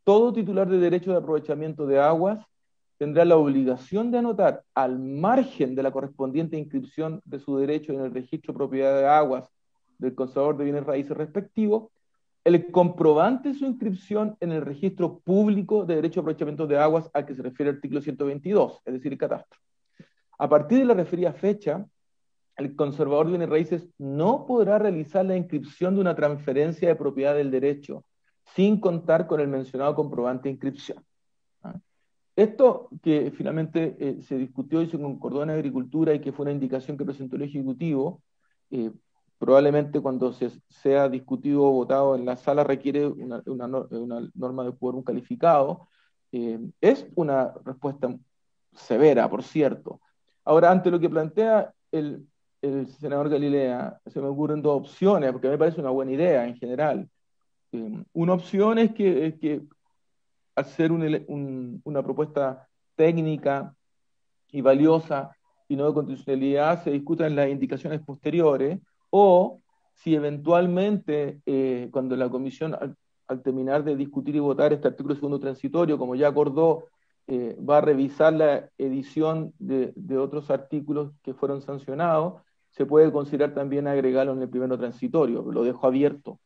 Speaker 4: todo titular de derecho de aprovechamiento de aguas tendrá la obligación de anotar, al margen de la correspondiente inscripción de su derecho en el registro de propiedad de aguas del conservador de bienes raíces respectivo, el comprobante de su inscripción en el registro público de derecho de aprovechamiento de aguas al que se refiere el artículo 122, es decir, el catastro. A partir de la referida fecha, el conservador de bienes raíces no podrá realizar la inscripción de una transferencia de propiedad del derecho sin contar con el mencionado comprobante de inscripción. Esto que finalmente se discutió y se concordó en Agricultura y que fue una indicación que presentó el Ejecutivo, probablemente cuando sea discutido o votado en la sala requiere una norma de quórum calificado. Es una respuesta severa, por cierto. Ahora, ante lo que plantea el senador Galilea, se me ocurren dos opciones, porque me parece una buena idea en general. Una opción es que al ser una propuesta técnica y valiosa y no de constitucionalidad, se discutan las indicaciones posteriores, o si eventualmente, cuando la comisión, al terminar de discutir y votar este artículo segundo transitorio, como ya acordó, va a revisar la edición de otros artículos que fueron sancionados, se puede considerar también agregarlo en el primero transitorio, lo dejo abierto.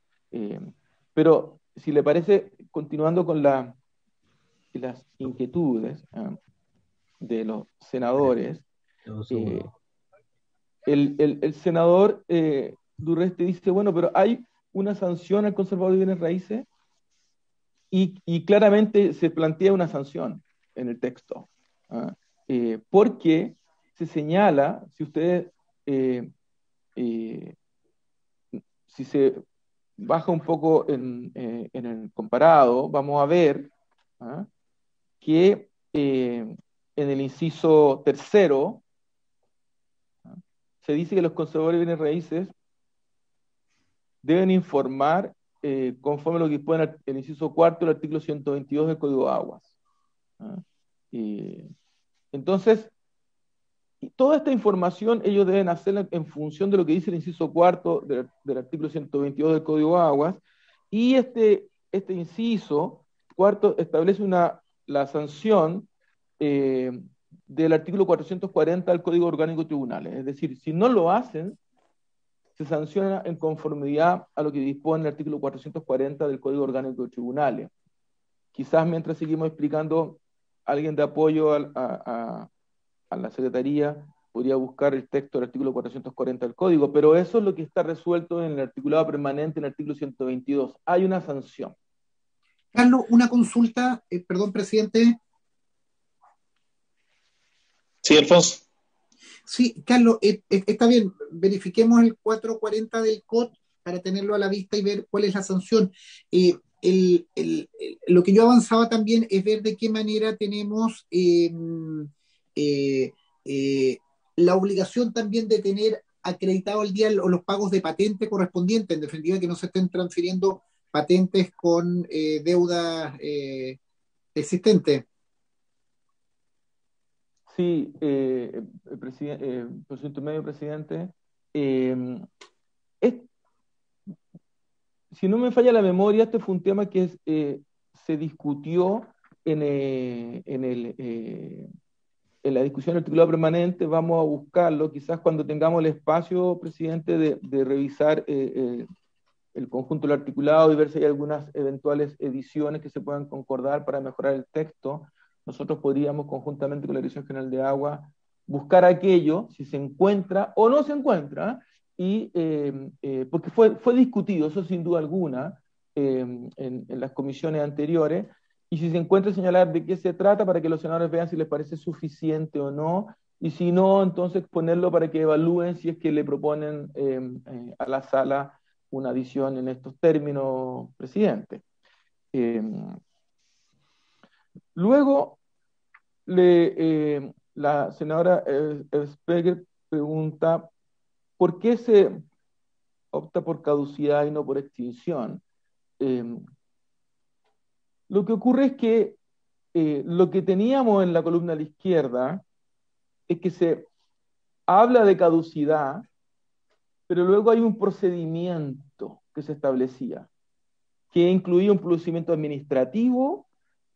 Speaker 4: Pero si le parece, continuando con las inquietudes de los senadores, el senador Durresti dice, bueno, pero hay una sanción al conservador de bienes raíces y claramente se plantea una sanción en el texto, porque se señala, si ustedes, si se baja un poco en el comparado, vamos a ver que en el inciso tercero se dice que los conservadores de bienes raíces deben informar conforme a lo que dispone el inciso cuarto del artículo 122 del Código de Aguas. Entonces, toda esta información ellos deben hacerla en función de lo que dice el inciso cuarto del artículo 122 del Código de Aguas, y este inciso cuarto establece la sanción del artículo 440 del Código Orgánico de Tribunales. Es decir, si no lo hacen, se sanciona en conformidad a lo que dispone el artículo 440 del Código Orgánico de Tribunales. Quizás mientras seguimos explicando, alguien de apoyo a la Secretaría podría buscar el texto del artículo 440 del Código, pero eso es lo que está resuelto en el articulado permanente en el artículo 122. Hay una sanción.
Speaker 5: Carlos, una consulta, perdón, presidente.
Speaker 2: Sí, Alfonso.
Speaker 5: Sí, Carlos, está bien, verifiquemos el 440 del COD para tenerlo a la vista y ver cuál es la sanción. Lo que yo avanzaba también es ver de qué manera tenemos la obligación también de tener acreditado al día los pagos de patente correspondientes, en definitiva que no se estén transfiriendo patentes con deudas existentes.
Speaker 4: Sí, por su intermedio, presidente. Si no me falla la memoria, este fue un tema que se discutió en la discusión del articulado permanente. Vamos a buscarlo, quizás cuando tengamos el espacio, presidente, de revisar el conjunto del articulado y ver si hay algunas eventuales ediciones que se puedan concordar para mejorar el texto. Nosotros podríamos, conjuntamente con la Dirección General de Agua, buscar aquello, si se encuentra o no se encuentra, porque fue discutido, eso sin duda alguna, en las comisiones anteriores, y si se encuentra, señalar de qué se trata para que los senadores vean si les parece suficiente o no, y si no, entonces ponerlo para que evalúen si es que le proponen a la sala una adición en estos términos, presidente. Luego, la senadora Speger pregunta ¿por qué se opta por caducidad y no por extinción? Lo que ocurre es que lo que teníamos en la columna a la izquierda es que se habla de caducidad, pero luego hay un procedimiento que se establecía, que incluía un procedimiento administrativo,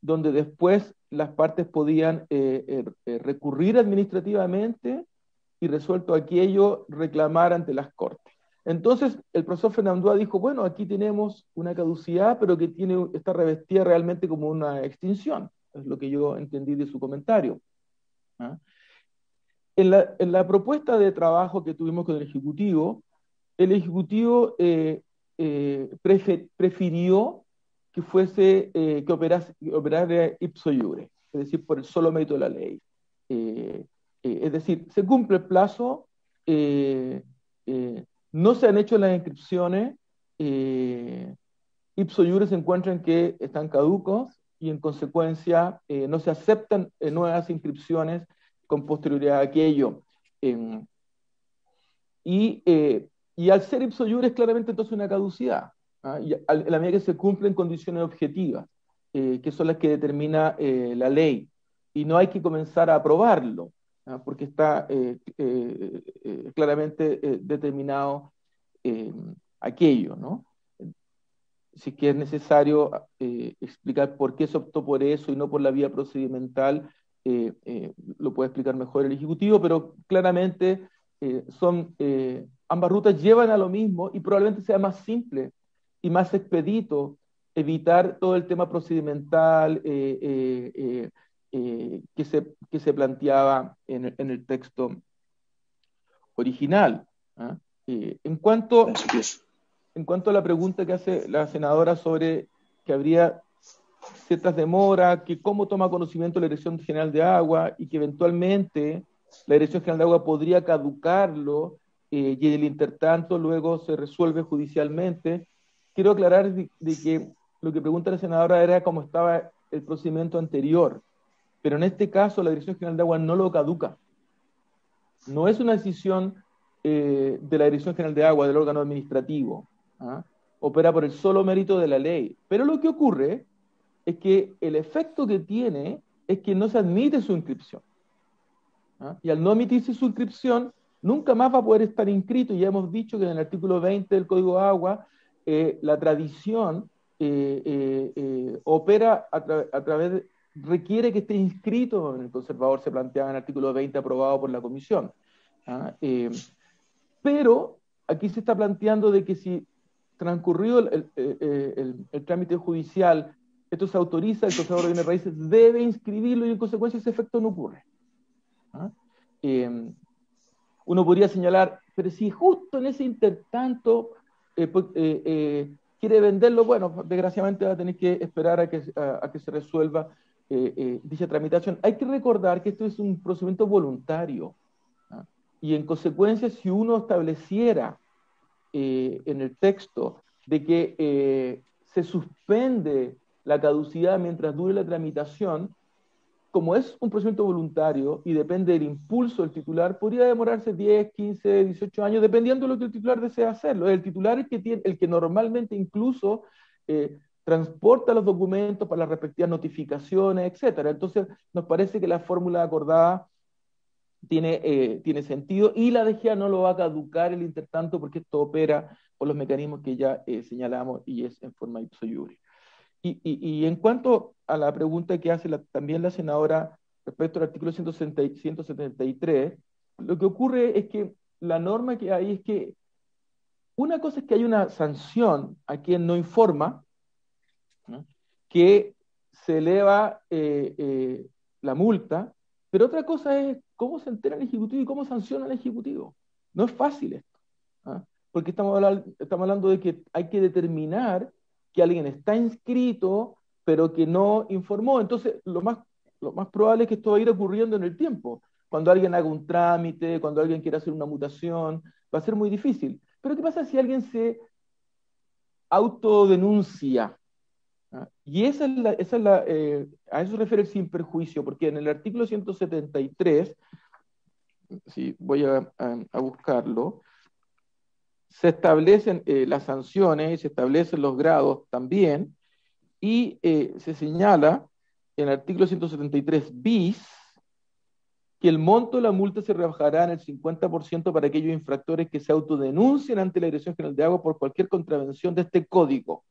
Speaker 4: donde después las partes podían recurrir administrativamente y resuelto aquello, reclamar ante las Cortes. Entonces, el profesor Fernandúa dijo, bueno, aquí tenemos una caducidad, pero que está revestida realmente como una extinción. Es lo que yo entendí de su comentario. En la propuesta de trabajo que tuvimos con el Ejecutivo prefirió que fuese, que operara ipso iure, es decir, por el solo mérito de la ley. Es decir, se cumple el plazo, no se han hecho las inscripciones, ipso iure se encuentran que están caducos y en consecuencia no se aceptan nuevas inscripciones con posterioridad a aquello. Y al ser ipso iure es claramente entonces una caducidad, y a la medida que se cumplen condiciones objetivas, que son las que determina la ley, y no hay que comenzar a aprobarlo, porque está claramente determinado aquello, ¿no? Si es que es necesario explicar por qué se optó por eso y no por la vía procedimental, lo puede explicar mejor el Ejecutivo, pero claramente ambas rutas llevan a lo mismo y probablemente sea más simple y más expedito evitar todo el tema procedimental que se planteaba en el texto original. En cuanto a la pregunta que hace la senadora sobre que habría ciertas demoras, que cómo toma conocimiento la Dirección General de Agua y que eventualmente la Dirección General de Agua podría caducarlo y en el intertanto luego se resuelve judicialmente, quiero aclarar de que lo que pregunta la senadora era cómo estaba el procedimiento anterior, pero en este caso la Dirección General de Agua no lo caduca. No es una decisión de la Dirección General de Agua, del órgano administrativo. Opera por el solo mérito de la ley. Pero lo que ocurre es que el efecto que tiene es que no se admite su inscripción. Y al no admitirse su inscripción, nunca más va a poder estar inscrito. Ya hemos dicho que en el artículo 20 del Código de Agua, la tradición opera a través de, requiere que esté inscrito en el conservador, se planteaba en el artículo 20 aprobado por la comisión. Pero aquí se está planteando de que si transcurrido el trámite judicial, esto se autoriza, el conservador de bienes raíces debe inscribirlo y en consecuencia ese efecto no ocurre. Uno podría señalar, pero si justo en ese intertanto quiere venderlo, bueno, desgraciadamente va a tener que esperar a que se resuelva dicha tramitación. Hay que recordar que esto es un procedimiento voluntario, y en consecuencia si uno estableciera en el texto de que se suspende la caducidad mientras dure la tramitación, como es un procedimiento voluntario y depende del impulso del titular, podría demorarse 10, 15, 18 años, dependiendo de lo que el titular desea hacerlo. El titular es el que normalmente incluso transporta los documentos para las respectivas notificaciones, etcétera. Entonces, nos parece que la fórmula acordada tiene sentido, y la DGA no lo va a caducar el intertanto porque esto opera por los mecanismos que ya señalamos y es en forma ipso iure. Y en cuanto a la pregunta que hace también la senadora respecto al artículo 173, lo que ocurre es que la norma que hay es que una cosa es que hay una sanción a quien no informa, ¿no?, que se eleva la multa, pero otra cosa es cómo se entera el Ejecutivo y cómo sanciona el Ejecutivo. No es fácil esto, porque estamos hablando de que hay que determinar que alguien está inscrito, pero que no informó. Entonces, lo más probable es que esto va a ir ocurriendo en el tiempo. Cuando alguien haga un trámite, cuando alguien quiera hacer una mutación, va a ser muy difícil. Pero ¿qué pasa si alguien se autodenuncia? Y a eso se refiere el sin perjuicio, porque en el artículo 173, si voy a buscarlo, se establecen las sanciones y se establecen los grados también, y se señala en el artículo 173 bis que el monto de la multa se rebajará en el 50% para aquellos infractores que se autodenuncien ante la Dirección General de Agua por cualquier contravención de este código.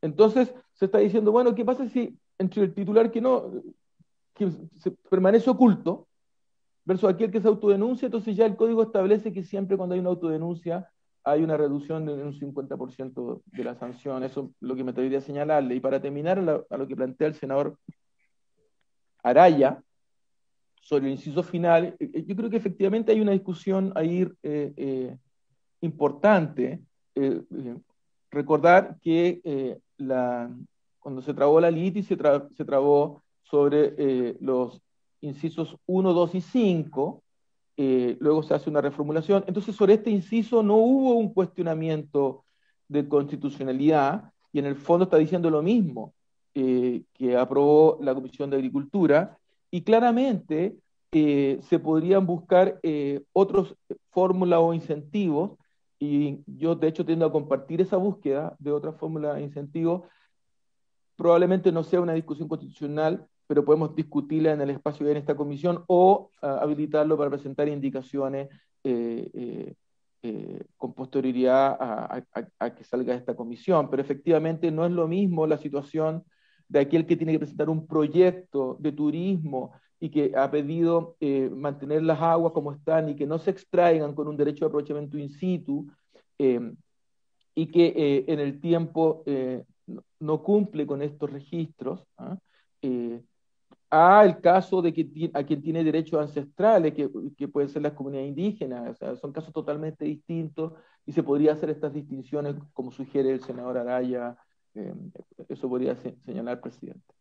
Speaker 4: Entonces se está diciendo, bueno, ¿qué pasa si entre el titular que se permanece oculto versus aquel que se autodenuncia? Entonces ya el código establece que siempre cuando hay una autodenuncia hay una reducción de un 50% de la sanción. Eso es lo que me atrevería a señalarle. Y para terminar a lo que plantea el senador Araya sobre el inciso final, yo creo que efectivamente hay una discusión ahí importante. Recordar que cuando se trabó la litis se trabó sobre los incisos 1, 2 y 5, luego se hace una reformulación. Entonces, sobre este inciso no hubo un cuestionamiento de constitucionalidad, y en el fondo está diciendo lo mismo que aprobó la Comisión de Agricultura, y claramente se podrían buscar otras fórmulas o incentivos, y yo de hecho tiendo a compartir esa búsqueda de otras fórmulas e incentivos. Probablemente no sea una discusión constitucional, pero podemos discutirla en el espacio en esta comisión, o habilitarlo para presentar indicaciones con posterioridad a que salga esta comisión. Pero efectivamente no es lo mismo la situación de aquel que tiene que presentar un proyecto de turismo y que ha pedido mantener las aguas como están y que no se extraigan con un derecho de aprovechamiento in situ, y que en el tiempo no cumple con estos registros, el caso de que a quien tiene derechos ancestrales, que pueden ser las comunidades indígenas. O sea, son casos totalmente distintos, y se podría hacer estas distinciones como sugiere el senador Araya. Eso podría señalar, presidente.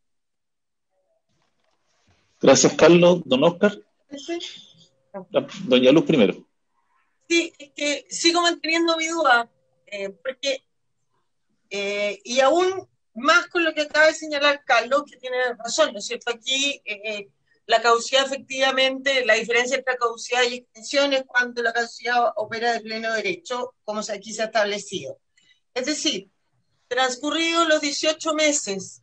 Speaker 2: Gracias, Carlos. Don Oscar. Doña Luz primero.
Speaker 7: Sí, es que sigo manteniendo mi duda, porque, y aún más con lo que acaba de señalar Carlos, que tiene razón, ¿no es cierto? Aquí la caducidad, efectivamente, la diferencia entre caducidad y extensión es cuando la caducidad opera de pleno derecho, como aquí se ha establecido. Es decir, transcurridos los 18 meses,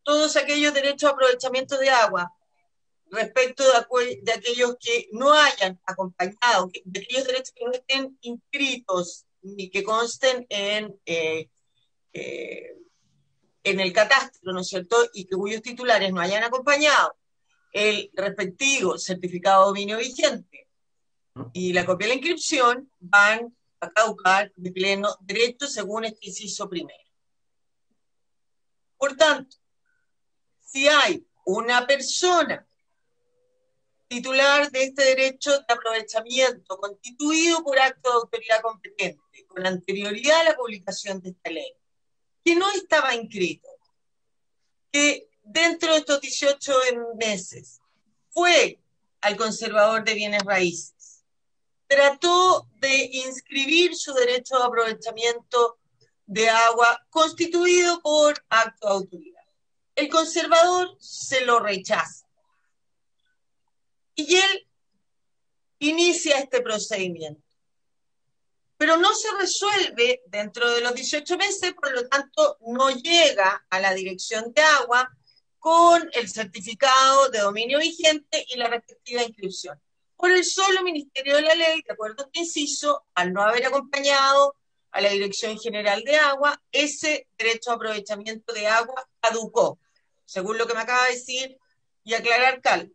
Speaker 7: todos aquellos derechos de aprovechamiento de agua respecto de aquellos que no hayan acompañado, de aquellos derechos que no estén inscritos ni que consten en el catastro, ¿no es cierto?, y que cuyos titulares no hayan acompañado el respectivo certificado de dominio vigente y la copia de la inscripción, van a caducar de pleno derecho según este inciso primero. Por tanto, si hay una persona titular de este derecho de aprovechamiento constituido por acto de autoridad competente con anterioridad a la publicación de esta ley, que no estaba inscrito, que dentro de estos 18 meses fue al conservador de bienes raíces, trató de inscribir su derecho de aprovechamiento de agua constituido por acto de autoridad. El conservador se lo rechaza y él inicia este procedimiento. Pero no se resuelve dentro de los 18 meses, por lo tanto no llega a la dirección de agua con el certificado de dominio vigente y la respectiva inscripción. Por el solo Ministerio de la Ley, de acuerdo a este inciso, al no haber acompañado a la Dirección General de Agua, ese derecho de aprovechamiento de agua caducó, según lo que me acaba de decir y aclarar Cal.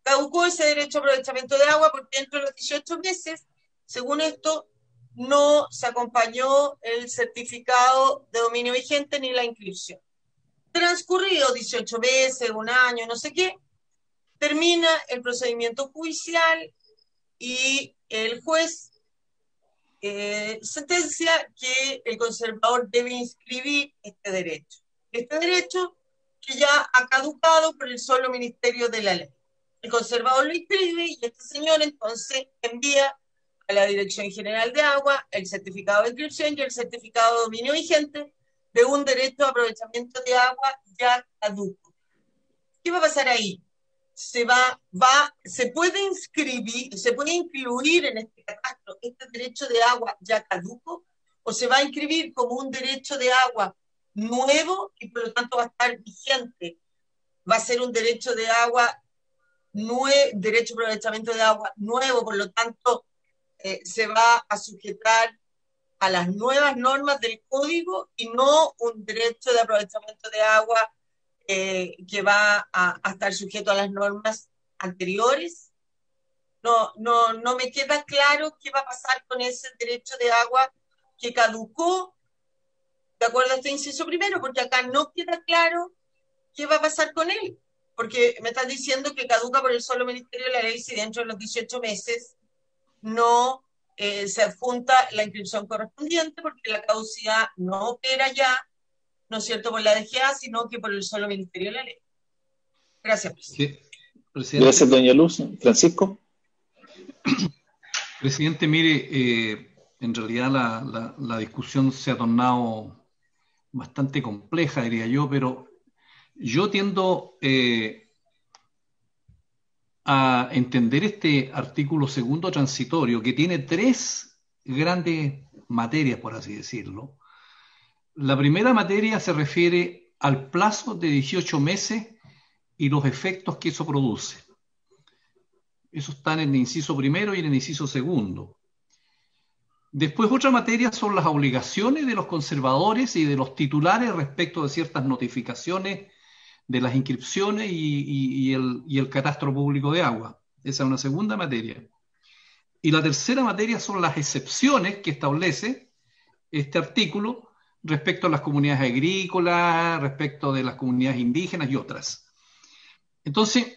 Speaker 7: Caducó ese derecho de aprovechamiento de agua porque dentro de los 18 meses, según esto, no se acompañó el certificado de dominio vigente ni la inscripción. Transcurridos 18 meses, un año, no sé qué, termina el procedimiento judicial y el juez sentencia que el conservador debe inscribir este derecho. Este derecho que ya ha caducado por el solo Ministerio de la Ley. El conservador lo inscribe y este señor entonces envía a la Dirección General de Agua el certificado de inscripción y el certificado de dominio vigente de un derecho de aprovechamiento de agua ya caduco. ¿Qué va a pasar ahí? Se puede inscribir, se puede incluir en este catastro este derecho de agua ya caduco, o se va a inscribir como un derecho de agua nuevo y por lo tanto va a estar vigente. Va a ser un derecho de agua derecho de aprovechamiento de agua nuevo, por lo tanto se va a sujetar a las nuevas normas del código y no un derecho de aprovechamiento de agua que va a estar sujeto a las normas anteriores. No me queda claro qué va a pasar con ese derecho de agua que caducó de acuerdo a este inciso primero, porque acá no queda claro qué va a pasar con él, porque me están diciendo que caduca por el solo Ministerio de la Ley si dentro de los 18 meses no se adjunta la inscripción correspondiente, porque la caducidad no opera ya, ¿no es cierto?, por la DGA, sino que por el solo Ministerio de la Ley. Gracias, presidente.
Speaker 2: Sí, presidente. Gracias, doña Luz. Francisco.
Speaker 8: Presidente, mire, en realidad la discusión se ha tornado bastante compleja, diría yo, pero yo tiendo a entender este artículo segundo transitorio, que tiene tres grandes materias, por así decirlo. La primera materia se refiere al plazo de 18 meses y los efectos que eso produce. Eso está en el inciso primero y en el inciso segundo. Después, otra materia son las obligaciones de los conservadores y de los titulares respecto de ciertas notificaciones de las inscripciones y el catastro público de agua. Esa es una segunda materia. Y la tercera materia son las excepciones que establece este artículo respecto a las comunidades agrícolas, respecto de las comunidades indígenas y otras. Entonces,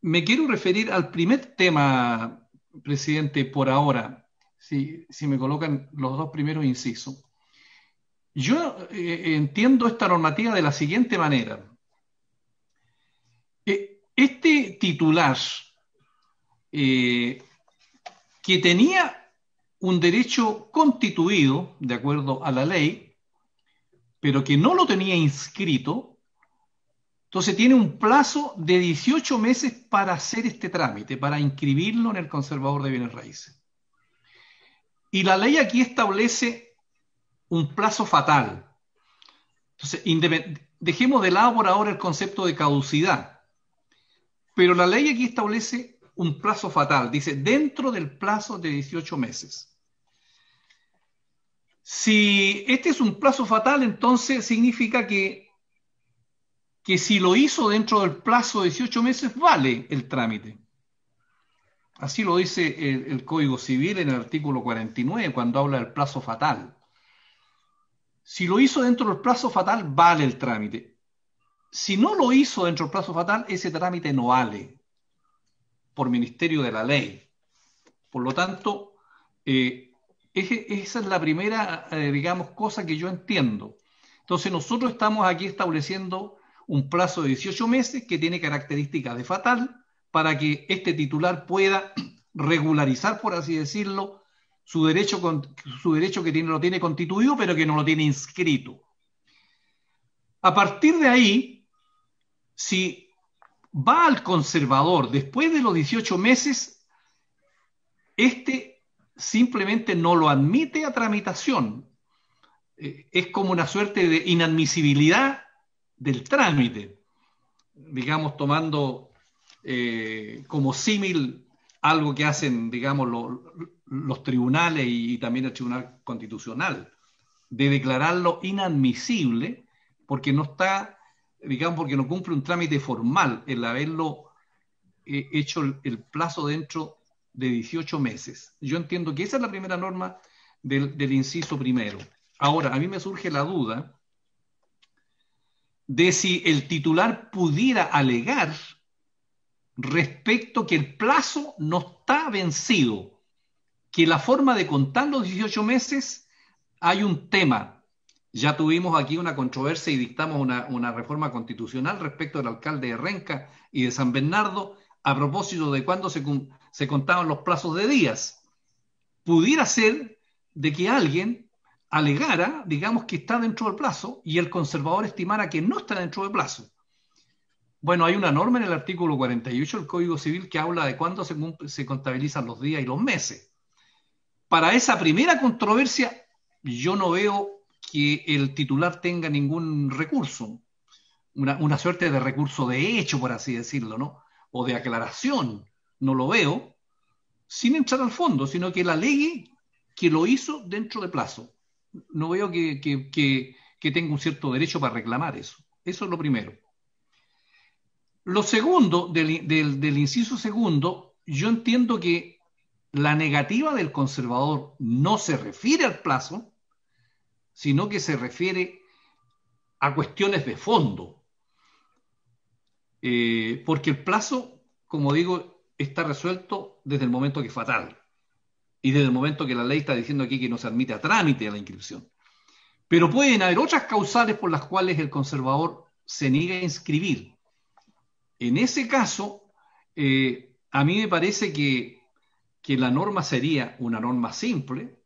Speaker 8: me quiero referir al primer tema, presidente, por ahora, si me colocan los dos primeros incisos. Yo entiendo esta normativa de la siguiente manera. Este titular que tenía un derecho constituido, de acuerdo a la ley, pero que no lo tenía inscrito, entonces tiene un plazo de 18 meses para hacer este trámite, para inscribirlo en el conservador de bienes raíces. Y la ley aquí establece un plazo fatal. Entonces, dejemos de lado por ahora el concepto de caducidad, pero la ley aquí establece un plazo fatal, dice dentro del plazo de 18 meses. Si este es un plazo fatal, entonces significa que si lo hizo dentro del plazo de 18 meses, vale el trámite. Así lo dice el Código Civil en el artículo 49, cuando habla del plazo fatal. Si lo hizo dentro del plazo fatal, vale el trámite. Si no lo hizo dentro del plazo fatal, ese trámite no vale por ministerio de la ley. Por lo tanto, esa es la primera, digamos, cosa que yo entiendo. Entonces, nosotros estamos aquí estableciendo un plazo de 18 meses que tiene características de fatal para que este titular pueda regularizar, por así decirlo, su derecho que lo tiene constituido, pero que no lo tiene inscrito. A partir de ahí, si va al conservador después de los 18 meses, este simplemente no lo admite a tramitación. Es como una suerte de inadmisibilidad del trámite, digamos, tomando como símil algo que hacen, digamos, los tribunales y también el Tribunal Constitucional, de declararlo inadmisible porque no está, digamos, porque no cumple un trámite formal el haberlo hecho el plazo dentro de 18 meses. Yo entiendo que esa es la primera norma del inciso primero. Ahora, a mí me surge la duda de si el titular pudiera alegar respecto que el plazo no está vencido, que la forma de contar los 18 meses hay un tema. Ya tuvimos aquí una controversia y dictamos una reforma constitucional respecto del alcalde de Renca y de San Bernardo a propósito de cuándo se contaban los plazos de días. Pudiera ser de que alguien alegara, digamos, que está dentro del plazo y el conservador estimara que no está dentro del plazo. Bueno, hay una norma en el artículo 48 del Código Civil que habla de cuándo se contabilizan los días y los meses. Para esa primera controversia, yo no veo que el titular tenga ningún recurso, una suerte de recurso de hecho, por así decirlo, ¿no? O de aclaración, no lo veo, sin entrar al fondo, sino que la ley que lo hizo dentro de plazo. No veo que tenga un cierto derecho para reclamar eso. Eso es lo primero. Lo segundo, del inciso segundo, yo entiendo que la negativa del conservador no se refiere al plazo, sino que se refiere a cuestiones de fondo. Porque el plazo, como digo, está resuelto desde el momento que es fatal y desde el momento que la ley está diciendo aquí que no se admite a trámite a la inscripción. Pero pueden haber otras causales por las cuales el conservador se niega a inscribir. En ese caso, a mí me parece que que la norma sería una norma simple,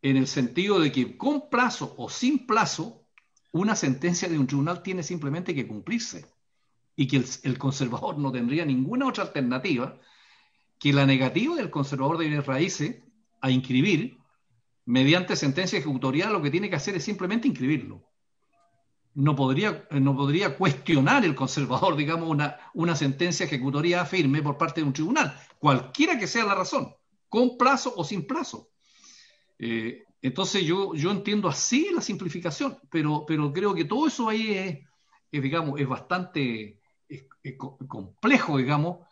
Speaker 8: en el sentido de que con plazo o sin plazo, una sentencia de un tribunal tiene simplemente que cumplirse, y que el conservador no tendría ninguna otra alternativa que la negativa del conservador de bienes raíces a inscribir mediante sentencia ejecutorial. Lo que tiene que hacer es simplemente inscribirlo. No podría cuestionar el conservador, digamos, una sentencia ejecutoria firme por parte de un tribunal, cualquiera que sea la razón, con plazo o sin plazo. Entonces yo entiendo así la simplificación, pero creo que todo eso ahí digamos, es bastante complejo, digamos,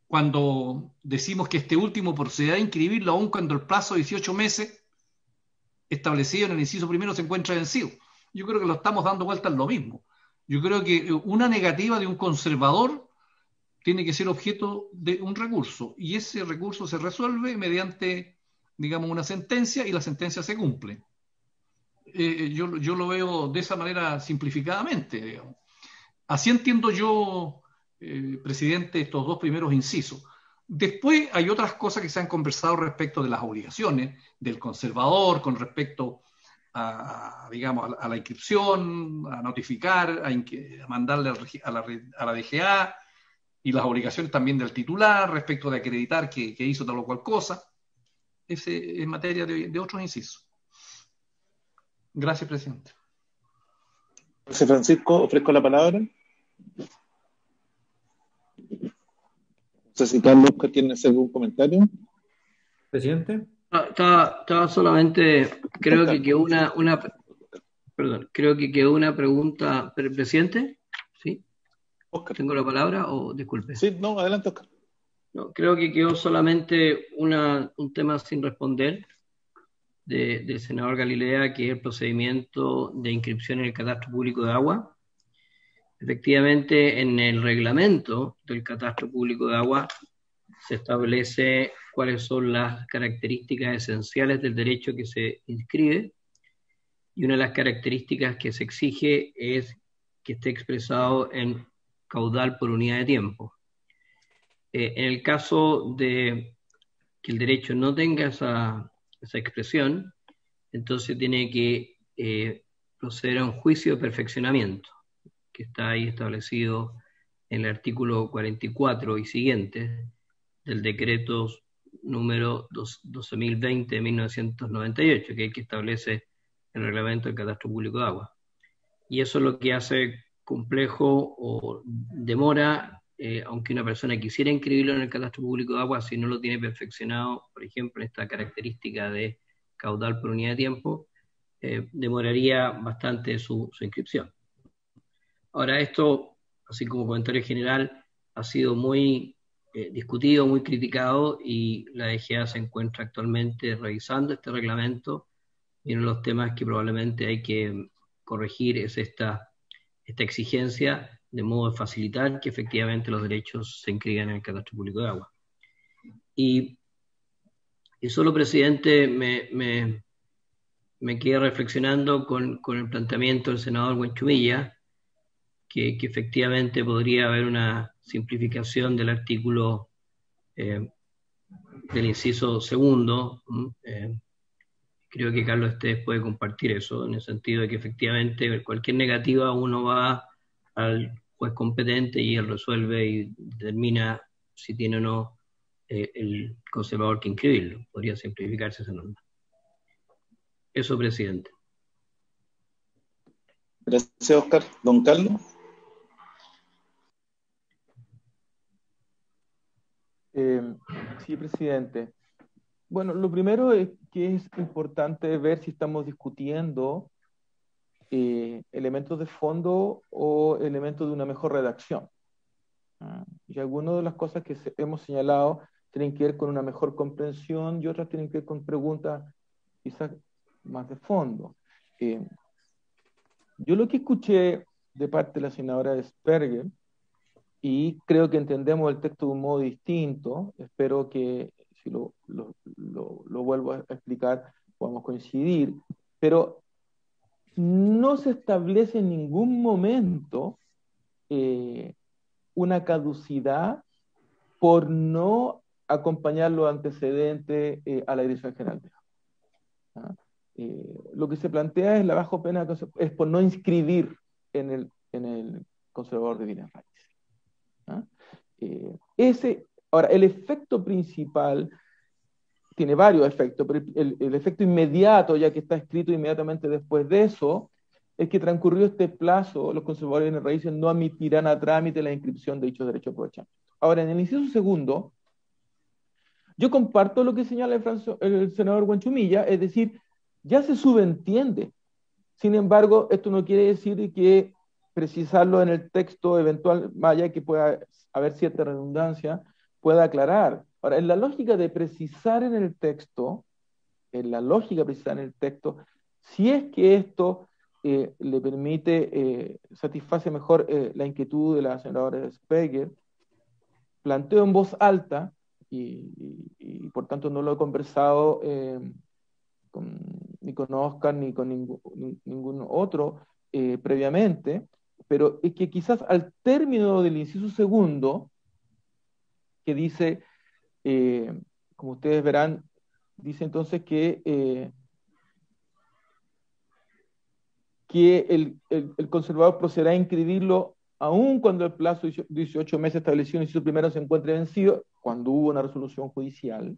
Speaker 8: cuando decimos que este último procederá a inscribirlo aun cuando el plazo de 18 meses establecido en el inciso primero se encuentra vencido. Yo creo que lo estamos dando vuelta en lo mismo. Yo creo que una negativa de un conservador tiene que ser objeto de un recurso, y ese recurso se resuelve mediante, digamos, una sentencia, y la sentencia se cumple. Yo lo veo de esa manera simplificadamente, digamos. Así entiendo yo, presidente, estos dos primeros incisos. Después hay otras cosas que se han conversado respecto de las obligaciones del conservador con respecto digamos, a la inscripción, a notificar, a mandarle a la DGA, y las obligaciones también del titular respecto de acreditar que hizo tal o cual cosa. Ese en materia de otros incisos. Gracias, presidente.
Speaker 2: José Francisco, ofrezco la palabra. No sé si Carlos tiene algún comentario.
Speaker 6: Presidente.
Speaker 3: Estaba solamente, creo que quedó creo que quedó una pregunta. ¿Presidente? ¿Sí?
Speaker 2: Oscar.
Speaker 3: ¿Tengo la palabra o disculpe?
Speaker 2: Sí, no, adelante, Oscar.
Speaker 3: No, creo que quedó solamente un tema sin responder del senador Galilea, que es el procedimiento de inscripción en el Catastro Público de Agua. Efectivamente, en el reglamento del Catastro Público de Agua se establece cuáles son las características esenciales del derecho que se inscribe, y una de las características que se exige es que esté expresado en caudal por unidad de tiempo. En el caso de que el derecho no tenga esa expresión, entonces tiene que proceder a un juicio de perfeccionamiento, que está ahí establecido en el artículo 44 y siguientes del decreto número 12.020 de 1998, que es el que establece el reglamento del Catastro Público de Agua. Y eso es lo que hace complejo o demora, aunque una persona quisiera inscribirlo en el Catastro Público de Agua, si no lo tiene perfeccionado, por ejemplo, esta característica de caudal por unidad de tiempo, demoraría bastante su inscripción. Ahora, esto, así como comentario general, ha sido muy discutido, muy criticado, y la DGA se encuentra actualmente revisando este reglamento, y uno de los temas que probablemente hay que corregir es esta exigencia, de modo de facilitar que efectivamente los derechos se inscriban en el Catastro Público de Agua. Y solo, presidente, me quedé reflexionando con el planteamiento del senador Buenchumilla, que efectivamente podría haber una simplificación del artículo del inciso segundo. Creo que Carlos Estés puede compartir eso, en el sentido de que efectivamente cualquier negativa uno va al juez competente y él resuelve y determina si tiene o no el conservador que inscribirlo. Podría simplificarse esa norma. Eso, presidente.
Speaker 2: Gracias, Oscar. Don Carlos.
Speaker 4: Sí, presidente. Bueno, lo primero es que es importante ver si estamos discutiendo elementos de fondo o elementos de una mejor redacción. Y algunas de las cosas que hemos señalado tienen que ver con una mejor comprensión, y otras tienen que ver con preguntas quizás más de fondo. Yo lo que escuché de parte de la senadora Sperger, y creo que entendemos el texto de un modo distinto, espero que si lo vuelvo a explicar podamos coincidir, pero no se establece en ningún momento una caducidad por no acompañar los antecedentes a la Dirección General de Agua. Lo que se plantea es la baja pena es por no inscribir en el conservador de bienes raíces. Ahora, el efecto principal tiene varios efectos, pero el efecto inmediato, ya que está escrito inmediatamente después de eso, es que transcurrido este plazo, los conservadores de bienes raíces no admitirán a trámite la inscripción de dichos derechos de aprovechamiento. Ahora, en el inciso segundo, yo comparto lo que señala el senador Huanchumilla, es decir, ya se subentiende. Sin embargo, esto no quiere decir que precisarlo en el texto eventual, más allá que pueda haber cierta redundancia, pueda aclarar. Ahora, en la lógica de precisar en el texto, si es que esto le permite, satisface mejor la inquietud de la senadora Speger, planteo en voz alta, y por tanto no lo he conversado ni con Oscar ni con ningún otro previamente, pero es que quizás al término del inciso segundo, que dice, como ustedes verán, dice entonces que el conservador procederá a inscribirlo aun cuando el plazo de 18 meses establecido en el inciso primero se encuentre vencido, cuando hubo una resolución judicial.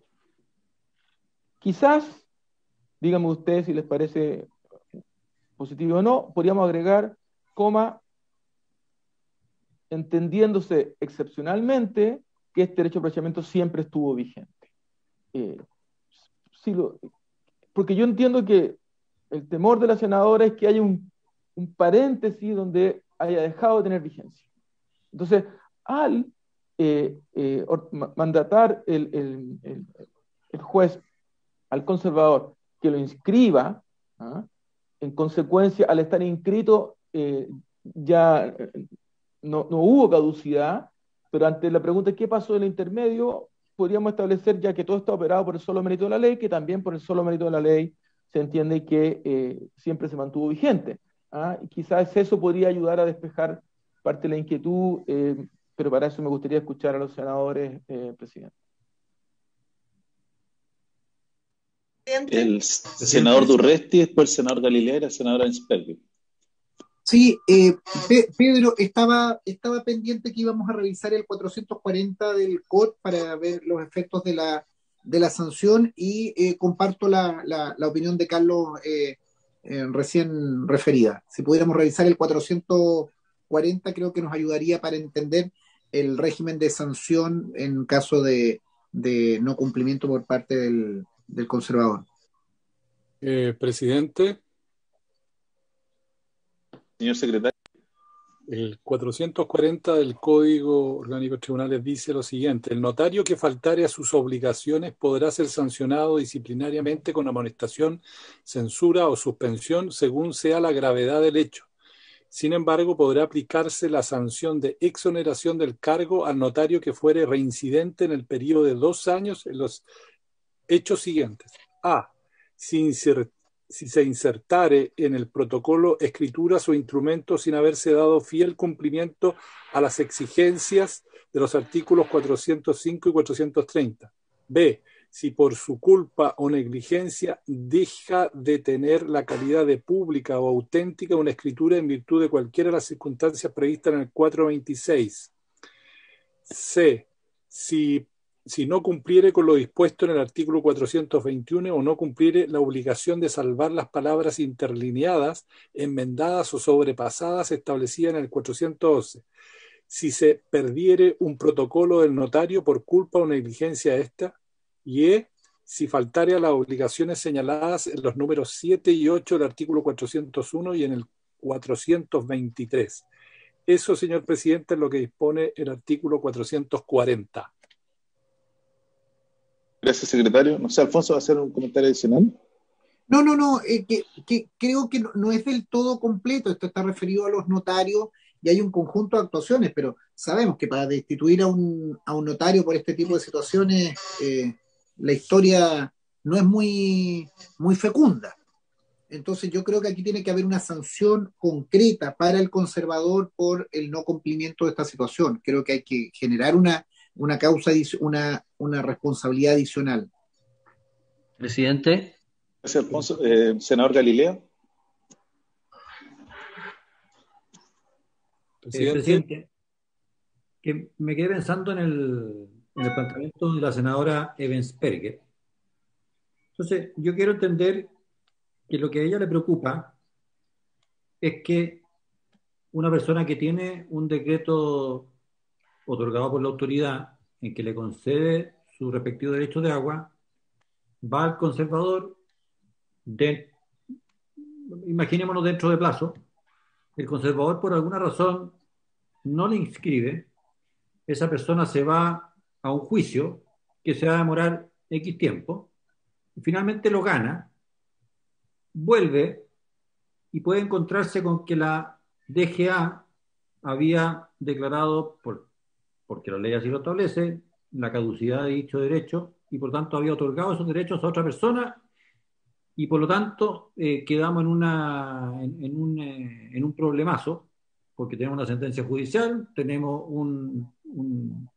Speaker 4: Quizás, díganme ustedes si les parece positivo o no, podríamos agregar, entendiéndose excepcionalmente que este derecho de aprovechamiento siempre estuvo vigente. Porque yo entiendo que el temor de la senadora es que haya un paréntesis donde haya dejado de tener vigencia. Entonces, al mandatar el juez al conservador que lo inscriba, en consecuencia, al estar inscrito, ya no hubo caducidad, pero ante la pregunta ¿qué pasó en el intermedio? Podríamos establecer, ya que todo está operado por el solo mérito de la ley, que también por el solo mérito de la ley se entiende que siempre se mantuvo vigente. Y quizás eso podría ayudar a despejar parte de la inquietud, pero para eso me gustaría escuchar a los senadores, presidente.
Speaker 2: El senador Durresti, después el senador Galilea y la senadora Insperger.
Speaker 5: Sí, Pedro, estaba pendiente que íbamos a revisar el 440 del COD para ver los efectos de la sanción y comparto la opinión de Carlos recién referida. Si pudiéramos revisar el 440, creo que nos ayudaría para entender el régimen de sanción en caso de no cumplimiento por parte del conservador.
Speaker 1: Presidente.
Speaker 2: Señor secretario.
Speaker 1: El 440 del Código Orgánico de Tribunales dice lo siguiente: el notario que faltare a sus obligaciones podrá ser sancionado disciplinariamente con amonestación, censura o suspensión según sea la gravedad del hecho. Sin embargo, podrá aplicarse la sanción de exoneración del cargo al notario que fuere reincidente en el periodo de 2 años en los hechos siguientes. A. Si se insertare en el protocolo escrituras o instrumentos sin haberse dado fiel cumplimiento a las exigencias de los artículos 405 y 430. B. Si por su culpa o negligencia deja de tener la calidad de pública o auténtica una escritura en virtud de cualquiera de las circunstancias previstas en el 426. C. Si no cumpliere con lo dispuesto en el artículo 421 o no cumpliere la obligación de salvar las palabras interlineadas, enmendadas o sobrepasadas establecidas en el 411. Si se perdiere un protocolo del notario por culpa o negligencia de esta. Y si faltare a las obligaciones señaladas en los números 7 y 8 del artículo 401 y en el 423. Eso, señor presidente, es lo que dispone el artículo 440.
Speaker 2: Gracias, secretario. No sé, Alfonso, ¿va a hacer un comentario adicional?
Speaker 5: No, que creo que no es del todo completo. Esto está referido a los notarios y hay un conjunto de actuaciones, pero sabemos que para destituir a un notario por este tipo de situaciones, la historia no es muy fecunda. Entonces yo creo que aquí tiene que haber una sanción concreta para el conservador por el no cumplimiento de esta situación. Creo que hay que generar una una responsabilidad adicional.
Speaker 3: Presidente.
Speaker 2: Gracias, Alfonso. Senador Galileo.
Speaker 6: Presidente, que me quedé pensando en el planteamiento de la senadora Ebensperger. Entonces, yo quiero entender que lo que a ella le preocupa es que una persona que tiene un decreto otorgado por la autoridad en que le concede su respectivo derecho de agua, va al conservador, imaginémonos dentro de plazo, el conservador por alguna razón no le inscribe, esa persona se va a un juicio que se va a demorar X tiempo, y finalmente lo gana, vuelve y puede encontrarse con que la DGA había declarado, porque la ley así lo establece, la caducidad de dicho derecho y por tanto había otorgado esos derechos a otra persona y por lo tanto quedamos en un problemazo porque tenemos una sentencia judicial, tenemos un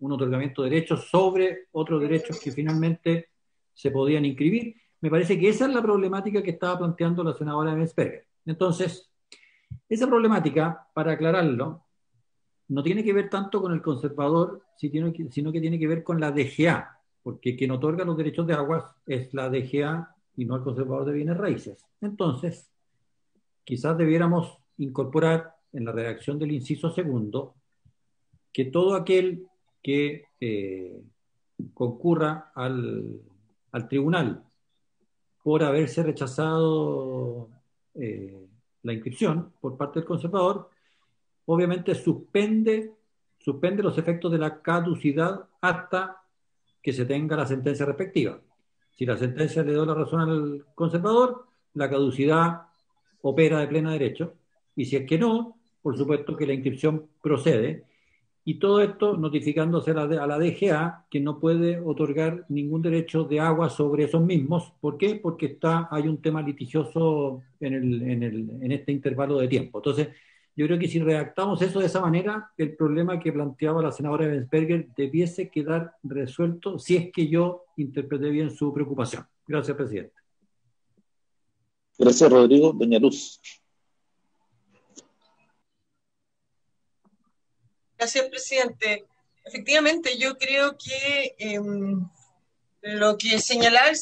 Speaker 6: otorgamiento de derechos sobre otros derechos que finalmente se podían inscribir. Me parece que esa es la problemática que estaba planteando la senadora Ebensperger. Entonces, esa problemática, para aclararlo, no tiene que ver tanto con el conservador, sino que tiene que ver con la DGA, porque quien otorga los derechos de aguas es la DGA y no el conservador de bienes raíces. Entonces, quizás debiéramos incorporar en la redacción del inciso segundo que todo aquel que concurra al tribunal por haberse rechazado la inscripción por parte del conservador, obviamente suspende los efectos de la caducidad hasta que se tenga la sentencia respectiva. Si la sentencia le da la razón al conservador, la caducidad opera de pleno derecho, y si es que no, por supuesto que la inscripción procede, y todo esto notificándose a la DGA que no puede otorgar ningún derecho de agua sobre esos mismos. ¿Por qué? Porque hay un tema litigioso en este intervalo de tiempo. Entonces, yo creo que si redactamos eso de esa manera, el problema que planteaba la senadora Ebensperger debiese quedar resuelto, si es que yo interpreté bien su preocupación. Gracias, presidente.
Speaker 2: Gracias, Rodrigo. Doña Luz.
Speaker 7: Gracias, presidente. Efectivamente, yo creo que lo que señalaba el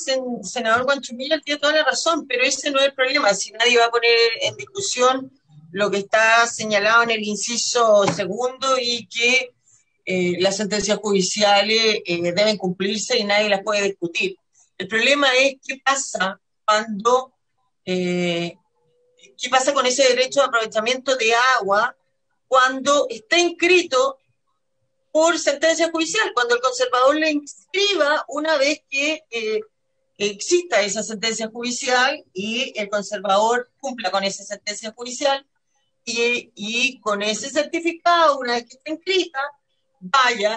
Speaker 7: senador Guanchumilla tiene toda la razón, pero ese no es el problema. Si nadie va a poner en discusión lo que está señalado en el inciso segundo y que las sentencias judiciales deben cumplirse y nadie las puede discutir. El problema es qué pasa con ese derecho de aprovechamiento de agua cuando está inscrito por sentencia judicial, cuando el conservador le inscriba una vez que exista esa sentencia judicial y el conservador cumpla con esa sentencia judicial y con ese certificado, una vez que está inscrita,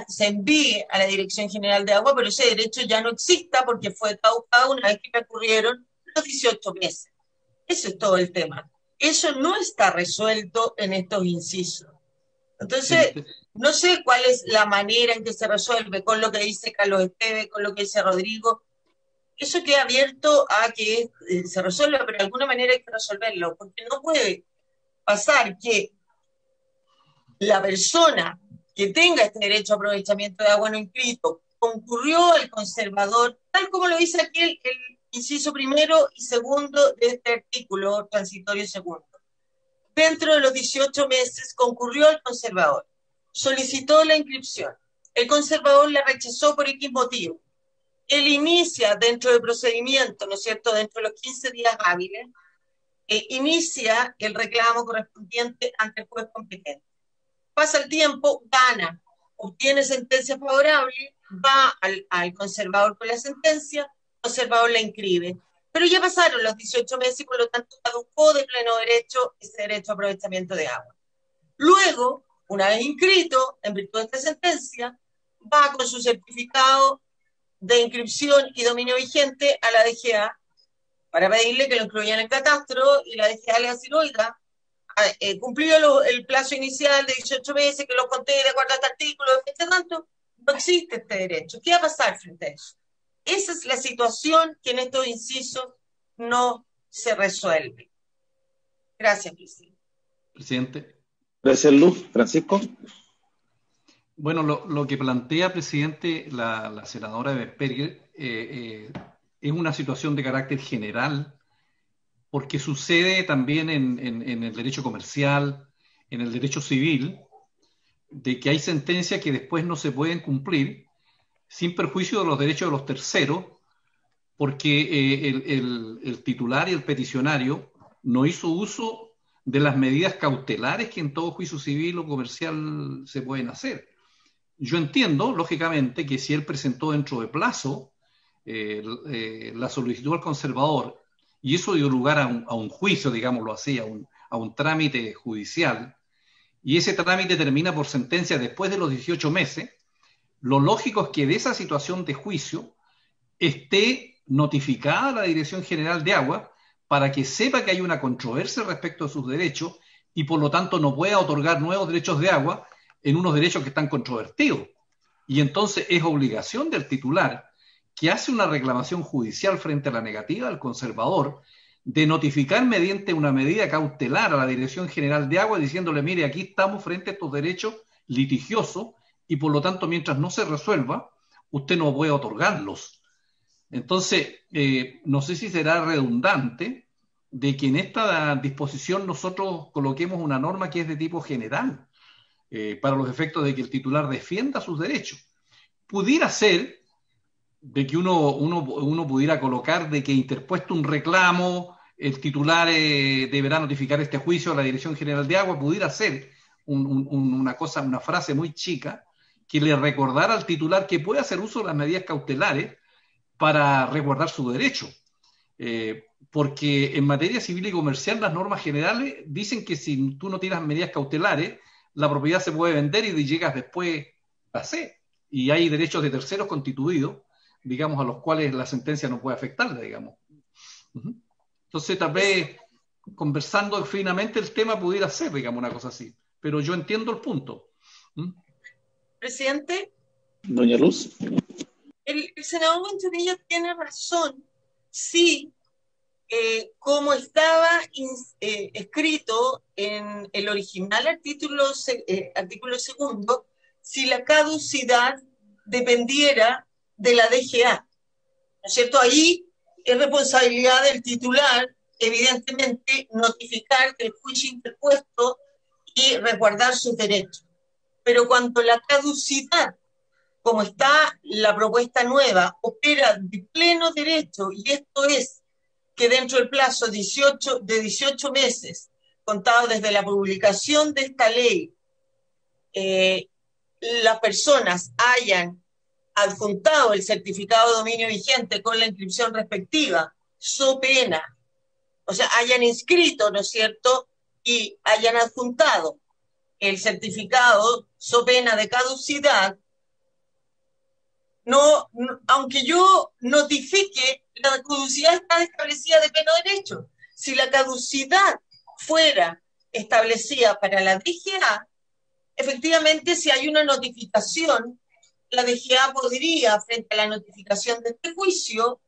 Speaker 7: se envíe a la Dirección General de Agua, pero ese derecho ya no exista porque fue caducado una vez que transcurrieron los 18 meses. Eso es todo el tema. Eso no está resuelto en estos incisos. Entonces, no sé cuál es la manera en que se resuelve, con lo que dice Carlos Esteve, con lo que dice Rodrigo. Eso queda abierto a que se resuelva, pero de alguna manera hay que resolverlo, porque no puede pasar que la persona que tenga este derecho a aprovechamiento de agua no inscrito concurrió al conservador, tal como lo dice aquí el inciso primero y segundo de este artículo transitorio segundo. Dentro de los 18 meses concurrió al conservador, solicitó la inscripción, el conservador la rechazó por X motivo. Él inicia dentro del procedimiento, ¿no es cierto?, dentro de los 15 días hábiles, inicia el reclamo correspondiente ante el juez competente. Pasa el tiempo, gana, obtiene sentencia favorable, va al conservador con la sentencia, el conservador la inscribe. Pero ya pasaron los 18 meses y por lo tanto caducó de pleno derecho ese derecho a aprovechamiento de agua. Luego, una vez inscrito, en virtud de esta sentencia, va con su certificado de inscripción y dominio vigente a la DGA para pedirle que lo incluyan en el catastro y la DGA le va a decir, oiga, cumplido el plazo inicial de 18 meses que lo conté de acuerdo a este artículo de fecha tanto, no existe este derecho. ¿Qué va a pasar frente a eso? Esa es la situación que en estos incisos no se resuelve. Gracias, presidente.
Speaker 8: Presidente.
Speaker 2: Gracias, Luz. Francisco.
Speaker 8: Bueno, lo que plantea, presidente, la senadora Eversberger es una situación de carácter general, porque sucede también en el derecho comercial, en el derecho civil, de que hay sentencias que después no se pueden cumplir sin perjuicio de los derechos de los terceros, porque el titular y el peticionario no hizo uso de las medidas cautelares que en todo juicio civil o comercial se pueden hacer. Yo entiendo, lógicamente, que si él presentó dentro de plazo la solicitud al conservador y eso dio lugar a un juicio, digámoslo así, a un trámite judicial, y ese trámite termina por sentencia después de los 18 meses, lo lógico es que de esa situación de juicio esté notificada la Dirección General de Agua para que sepa que hay una controversia respecto a sus derechos y por lo tanto no pueda otorgar nuevos derechos de agua en unos derechos que están controvertidos. Y entonces es obligación del titular que hace una reclamación judicial frente a la negativa del conservador de notificar mediante una medida cautelar a la Dirección General de Agua diciéndole, mire, aquí estamos frente a estos derechos litigiosos y por lo tanto mientras no se resuelva, usted no puede otorgarlos. Entonces, no sé si será redundante de que en esta disposición nosotros coloquemos una norma que es de tipo general, para los efectos de que el titular defienda sus derechos. Pudiera ser de que uno pudiera colocar de que interpuesto un reclamo, el titular deberá notificar este juicio a la Dirección General de Agua, pudiera ser una frase muy chica, que le recordara al titular que puede hacer uso de las medidas cautelares para resguardar su derecho. Porque en materia civil y comercial las normas generales dicen que si tú no tienes medidas cautelares, la propiedad se puede vender y llegas después a C. Y hay derechos de terceros constituidos, digamos, a los cuales la sentencia no puede afectarle, digamos. Entonces, tal vez, conversando finamente el tema pudiera ser, digamos, una cosa así. Pero yo entiendo el punto.
Speaker 7: Presidente.
Speaker 2: Doña Luz.
Speaker 7: El senador Manzanilla tiene razón. Sí, como estaba escrito en el original artículo segundo, si la caducidad dependiera de la DGA, ¿no es cierto? Ahí es responsabilidad del titular, evidentemente, notificar que el juicio interpuesto y resguardar sus derechos. Pero cuando la caducidad, como está la propuesta nueva, opera de pleno derecho, y esto es que dentro del plazo de 18 meses, contado desde la publicación de esta ley, las personas hayan adjuntado el certificado de dominio vigente con la inscripción respectiva, so pena, o sea, hayan inscrito, ¿no es cierto?, y hayan adjuntado el certificado so pena de caducidad, aunque yo notifique, la caducidad está establecida de pleno derecho. Si la caducidad fuera establecida para la DGA, efectivamente, si hay una notificación, la DGA podría, frente a la notificación de este juicio,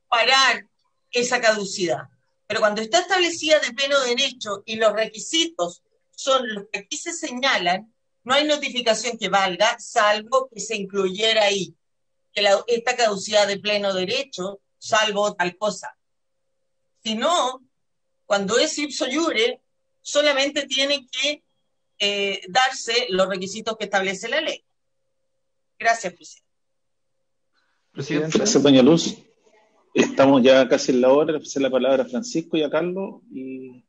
Speaker 7: parar esa caducidad. Pero cuando está establecida de pleno derecho y los requisitos son los que aquí se señalan, no hay notificación que valga, salvo que se incluyera ahí, que esta caducidad de pleno derecho, salvo tal cosa. Si no, cuando es ipso iure, solamente tiene que darse los requisitos que establece la ley. Gracias, presidente.
Speaker 2: Gracias, doña Luz. Estamos ya casi en la hora, le ofrecer la palabra a Francisco y a Carlos, y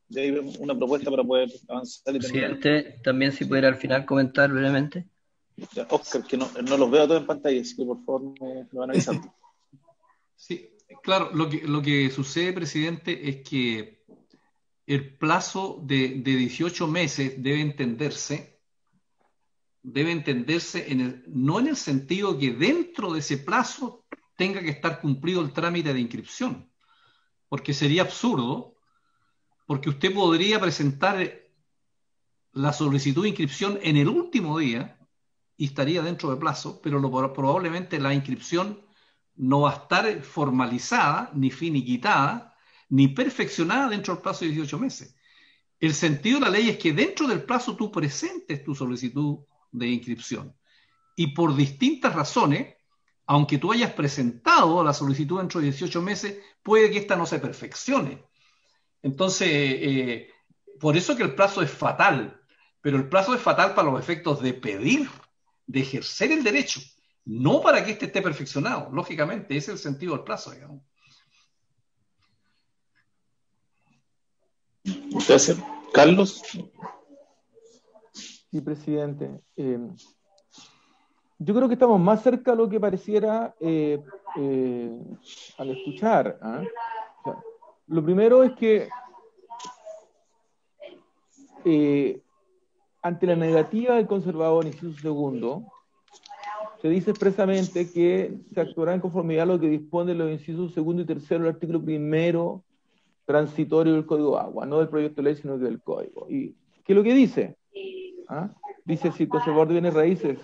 Speaker 2: de ahí una propuesta para poder avanzar y terminar.
Speaker 3: Presidente, también si pudiera al final comentar brevemente.
Speaker 2: Ya, Oscar, que no los veo todos en pantalla, así que por favor me van avisando.
Speaker 8: Sí, claro, lo que sucede, presidente, es que el plazo de 18 meses debe entenderse no en el sentido que dentro de ese plazo tenga que estar cumplido el trámite de inscripción, porque sería absurdo, porque usted podría presentar la solicitud de inscripción en el último día y estaría dentro de plazo, pero probablemente la inscripción no va a estar formalizada, ni finiquitada, ni perfeccionada dentro del plazo de 18 meses. El sentido de la ley es que dentro del plazo tú presentes tu solicitud de inscripción. Y por distintas razones, aunque tú hayas presentado la solicitud dentro de 18 meses, puede que esta no se perfeccione. Entonces, por eso que el plazo es fatal, pero el plazo es fatal para los efectos de pedir, de ejercer el derecho, no para que este esté perfeccionado. Lógicamente, ese es el sentido del plazo, digamos.
Speaker 2: Gracias. Carlos.
Speaker 4: Sí, presidente. Yo creo que estamos más cerca de lo que pareciera al escuchar. O sea, lo primero es que ante la negativa del conservador inciso segundo, se dice expresamente que se actuará en conformidad a lo que dispone los incisos segundo y tercero del artículo primero transitorio del Código de Agua, no del proyecto de ley, sino del Código. ¿Y qué es lo que dice? Dice, si el conservador de bienes raíces,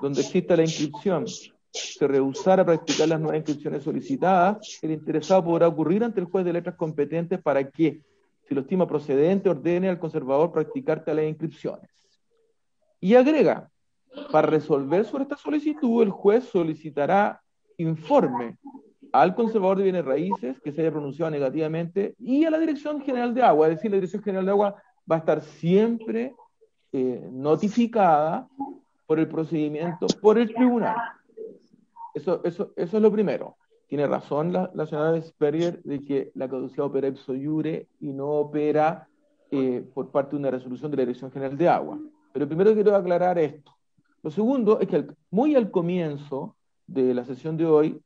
Speaker 4: donde exista la inscripción, se rehusara a practicar las nuevas inscripciones solicitadas, el interesado podrá ocurrir ante el juez de letras competentes para que, si lo estima procedente, ordene al conservador practicar tales inscripciones. Y agrega, para resolver sobre esta solicitud, el juez solicitará informe al conservador de bienes raíces que se haya pronunciado negativamente y a la Dirección General de Agua, es decir, la Dirección General de Agua va a estar siempre notificada por el procedimiento, por el tribunal. Eso es lo primero. Tiene razón la señora Sperger de que la caducidad opera ipso iure y no opera por parte de una resolución de la Dirección General de Agua. Pero primero quiero aclarar esto. Lo segundo es que muy al comienzo de la sesión de hoy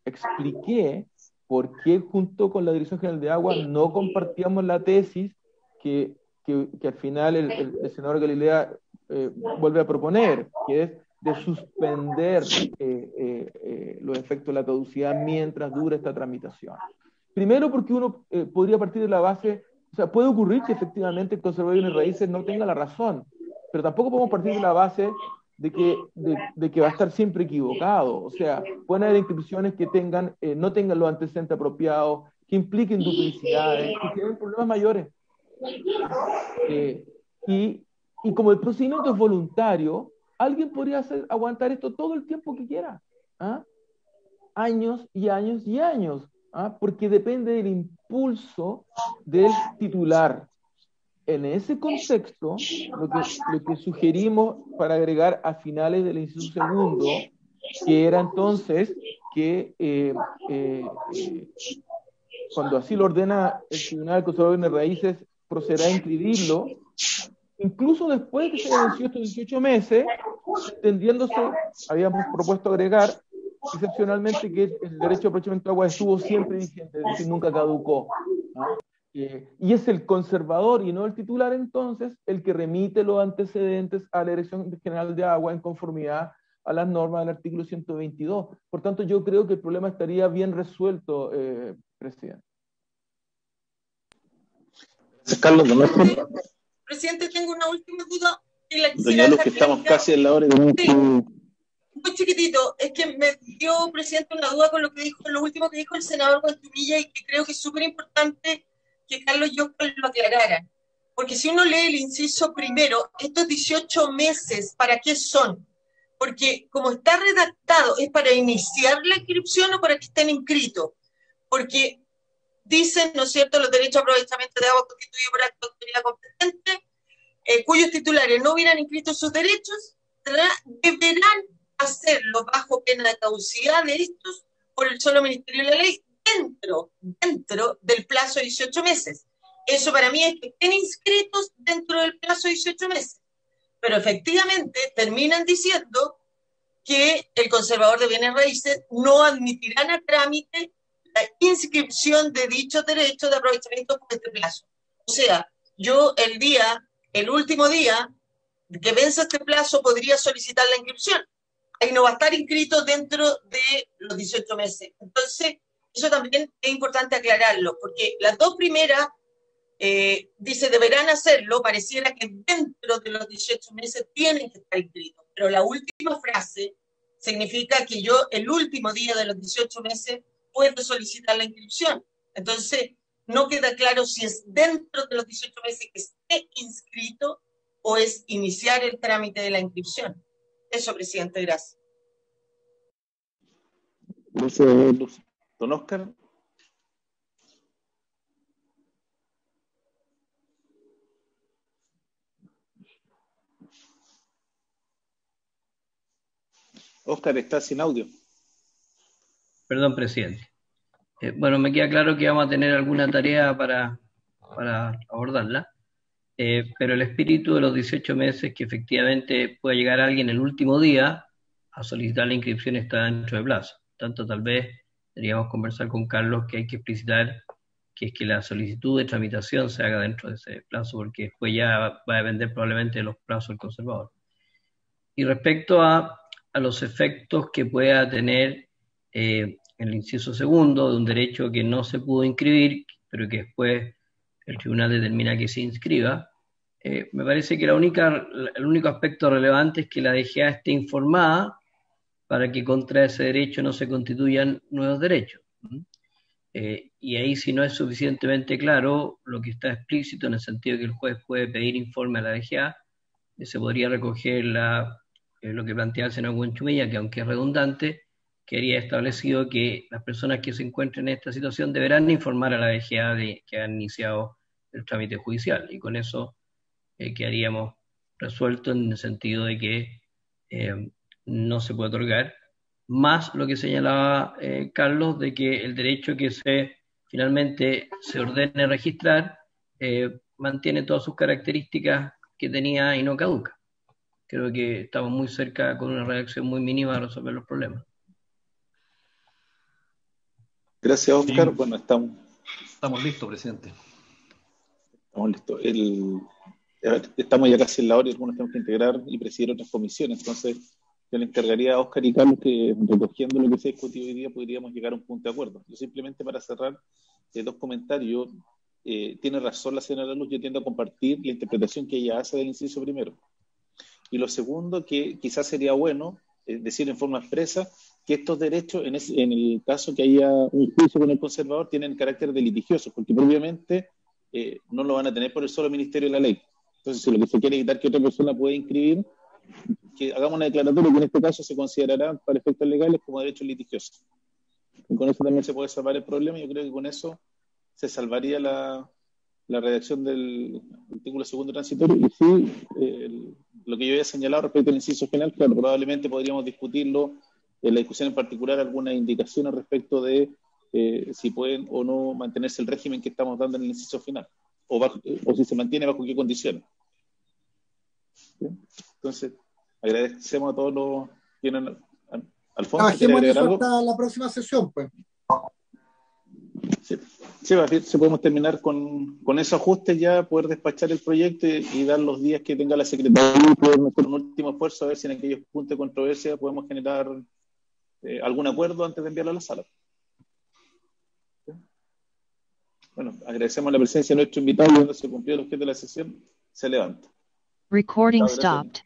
Speaker 4: expliqué por qué junto con la Dirección General de Agua no compartíamos la tesis que al final el senador Galilea vuelve a proponer, que es de suspender los efectos de la caducidad mientras dura esta tramitación. Primero porque uno podría partir de la base, o sea, puede ocurrir que efectivamente el conservador de bienes raíces no tenga la razón, pero tampoco podemos partir de la base de que va a estar siempre equivocado. O sea, pueden haber inscripciones que no tengan los antecedentes apropiados, que impliquen duplicidades, que tienen problemas mayores. Y como el procedimiento es voluntario, alguien podría aguantar esto todo el tiempo que quiera. Años y años y años. Porque depende del impulso del titular. En ese contexto, lo que sugerimos para agregar a finales del inciso segundo, que era entonces que cuando así lo ordena el Tribunal Conservador de Bienes Raíces, procederá a inscribirlo, incluso después de que se hayan vencido estos 18 meses, entendiéndose, habíamos propuesto agregar excepcionalmente que el derecho de aprovechamiento de agua estuvo siempre vigente, es decir, nunca caducó. Y es el conservador y no el titular entonces el que remite los antecedentes a la Dirección General de Agua en conformidad a las normas del artículo 122. Por tanto, yo creo que el problema estaría bien resuelto, presidente.
Speaker 2: Carlos,
Speaker 7: presidente, tengo una última duda y la
Speaker 2: quisiera dejar que estamos casi en la hora de...
Speaker 7: Sí, muy chiquitito. Es que me dio, presidente, una duda con lo último que dijo el senador Guantubilla, y que creo que es súper importante que Carlos Llopal lo aclarara. Porque si uno lee el inciso primero, estos 18 meses, ¿para qué son? Porque como está redactado, ¿es para iniciar la inscripción o para que estén inscritos? Porque dicen, ¿no es cierto?, los derechos de aprovechamiento de agua constituidos por acto de autoridad competente, cuyos titulares no hubieran inscrito sus derechos, deberán hacerlo bajo pena de caducidad de estos por el solo Ministerio de la Ley dentro del plazo de 18 meses. Eso para mí es que estén inscritos dentro del plazo de 18 meses. Pero efectivamente terminan diciendo que el conservador de bienes raíces no admitirán a trámite la inscripción de dichos derechos de aprovechamiento por este plazo. O sea, yo el último día que vence este plazo podría solicitar la inscripción. Ahí no va a estar inscrito dentro de los 18 meses. Entonces, eso también es importante aclararlo, porque las dos primeras dice deberán hacerlo, pareciera que dentro de los 18 meses tienen que estar inscritos, pero la última frase significa que yo el último día de los 18 meses puedo solicitar la inscripción. Entonces, no queda claro si es dentro de los 18 meses que esté inscrito o es iniciar el trámite de la inscripción. Eso, presidente, gracias.
Speaker 2: Gracias, Luz. Don Oscar. Oscar, está sin audio.
Speaker 3: Perdón, presidente. Bueno, me queda claro que vamos a tener alguna tarea para abordarla, pero el espíritu de los 18 meses, que efectivamente pueda llegar alguien el último día a solicitar la inscripción, está dentro de plazo. Tanto tal vez deberíamos conversar con Carlos que hay que explicitar que es que la solicitud de tramitación se haga dentro de ese plazo, porque después ya va a depender probablemente de los plazos del conservador. Y respecto a los efectos que pueda tener el inciso segundo de un derecho que no se pudo inscribir, pero que después el tribunal determina que se inscriba, me parece que el único aspecto relevante es que la DGA esté informada para que contra ese derecho no se constituyan nuevos derechos. Y ahí, si no es suficientemente claro lo que está explícito, en el sentido de que el juez puede pedir informe a la DGA, se podría recoger lo que plantea el senador Buenchumilla, que aunque es redundante, quedaría establecido que las personas que se encuentren en esta situación deberán informar a la DGA de que han iniciado el trámite judicial, y con eso quedaríamos resueltos en el sentido de que no se puede otorgar, más lo que señalaba Carlos, de que el derecho que finalmente se ordene registrar mantiene todas sus características que tenía y no caduca. Creo que estamos muy cerca, con una redacción muy mínima, de resolver los problemas.
Speaker 2: Gracias, Oscar.
Speaker 8: Sí.
Speaker 2: Bueno, estamos
Speaker 8: listos, presidente.
Speaker 2: Estamos listos. Estamos ya casi en la hora y algunos tenemos que integrar y presidir otras comisiones. Entonces, yo le encargaría a Oscar y Carlos que, recogiendo lo que se ha discutido hoy día, podríamos llegar a un punto de acuerdo. Yo simplemente, para cerrar, dos comentarios. Tiene razón la señora Luz, yo tiendo a compartir la interpretación que ella hace del inciso primero. Y lo segundo, que quizás sería bueno decir en forma expresa que estos derechos, en el caso que haya un juicio con el conservador, tienen carácter de litigioso, porque propiamente no lo van a tener por el solo Ministerio de la Ley. Entonces, si lo que se quiere evitar que otra persona pueda inscribir, que hagamos una declaratoria que en este caso se considerará para efectos legales como derechos litigiosos. Y con eso también se puede salvar el problema. Yo creo que con eso se salvaría la redacción del artículo segundo transitorio. Y sí, lo que yo había señalado respecto al inciso final, claro, probablemente podríamos discutirlo en la discusión en particular, algunas indicaciones respecto de si pueden o no mantenerse el régimen que estamos dando en el inciso final, o si se mantiene bajo qué condiciones. ¿Sí? Entonces, agradecemos a todos los que vienen. Alfonso, ¿quiere agregar algo?
Speaker 5: Hasta la próxima sesión, pues.
Speaker 2: Sí, si podemos terminar con esos ajustes ya, poder despachar el proyecto y dar los días que tenga la Secretaría, y poder hacer un último esfuerzo a ver si en aquellos puntos de controversia podemos generar algún acuerdo antes de enviarlo a la sala. ¿Sí? Bueno, agradecemos la presencia de nuestro invitado y cuando se cumplió el objeto de la sesión, se levanta.
Speaker 9: Recording stopped.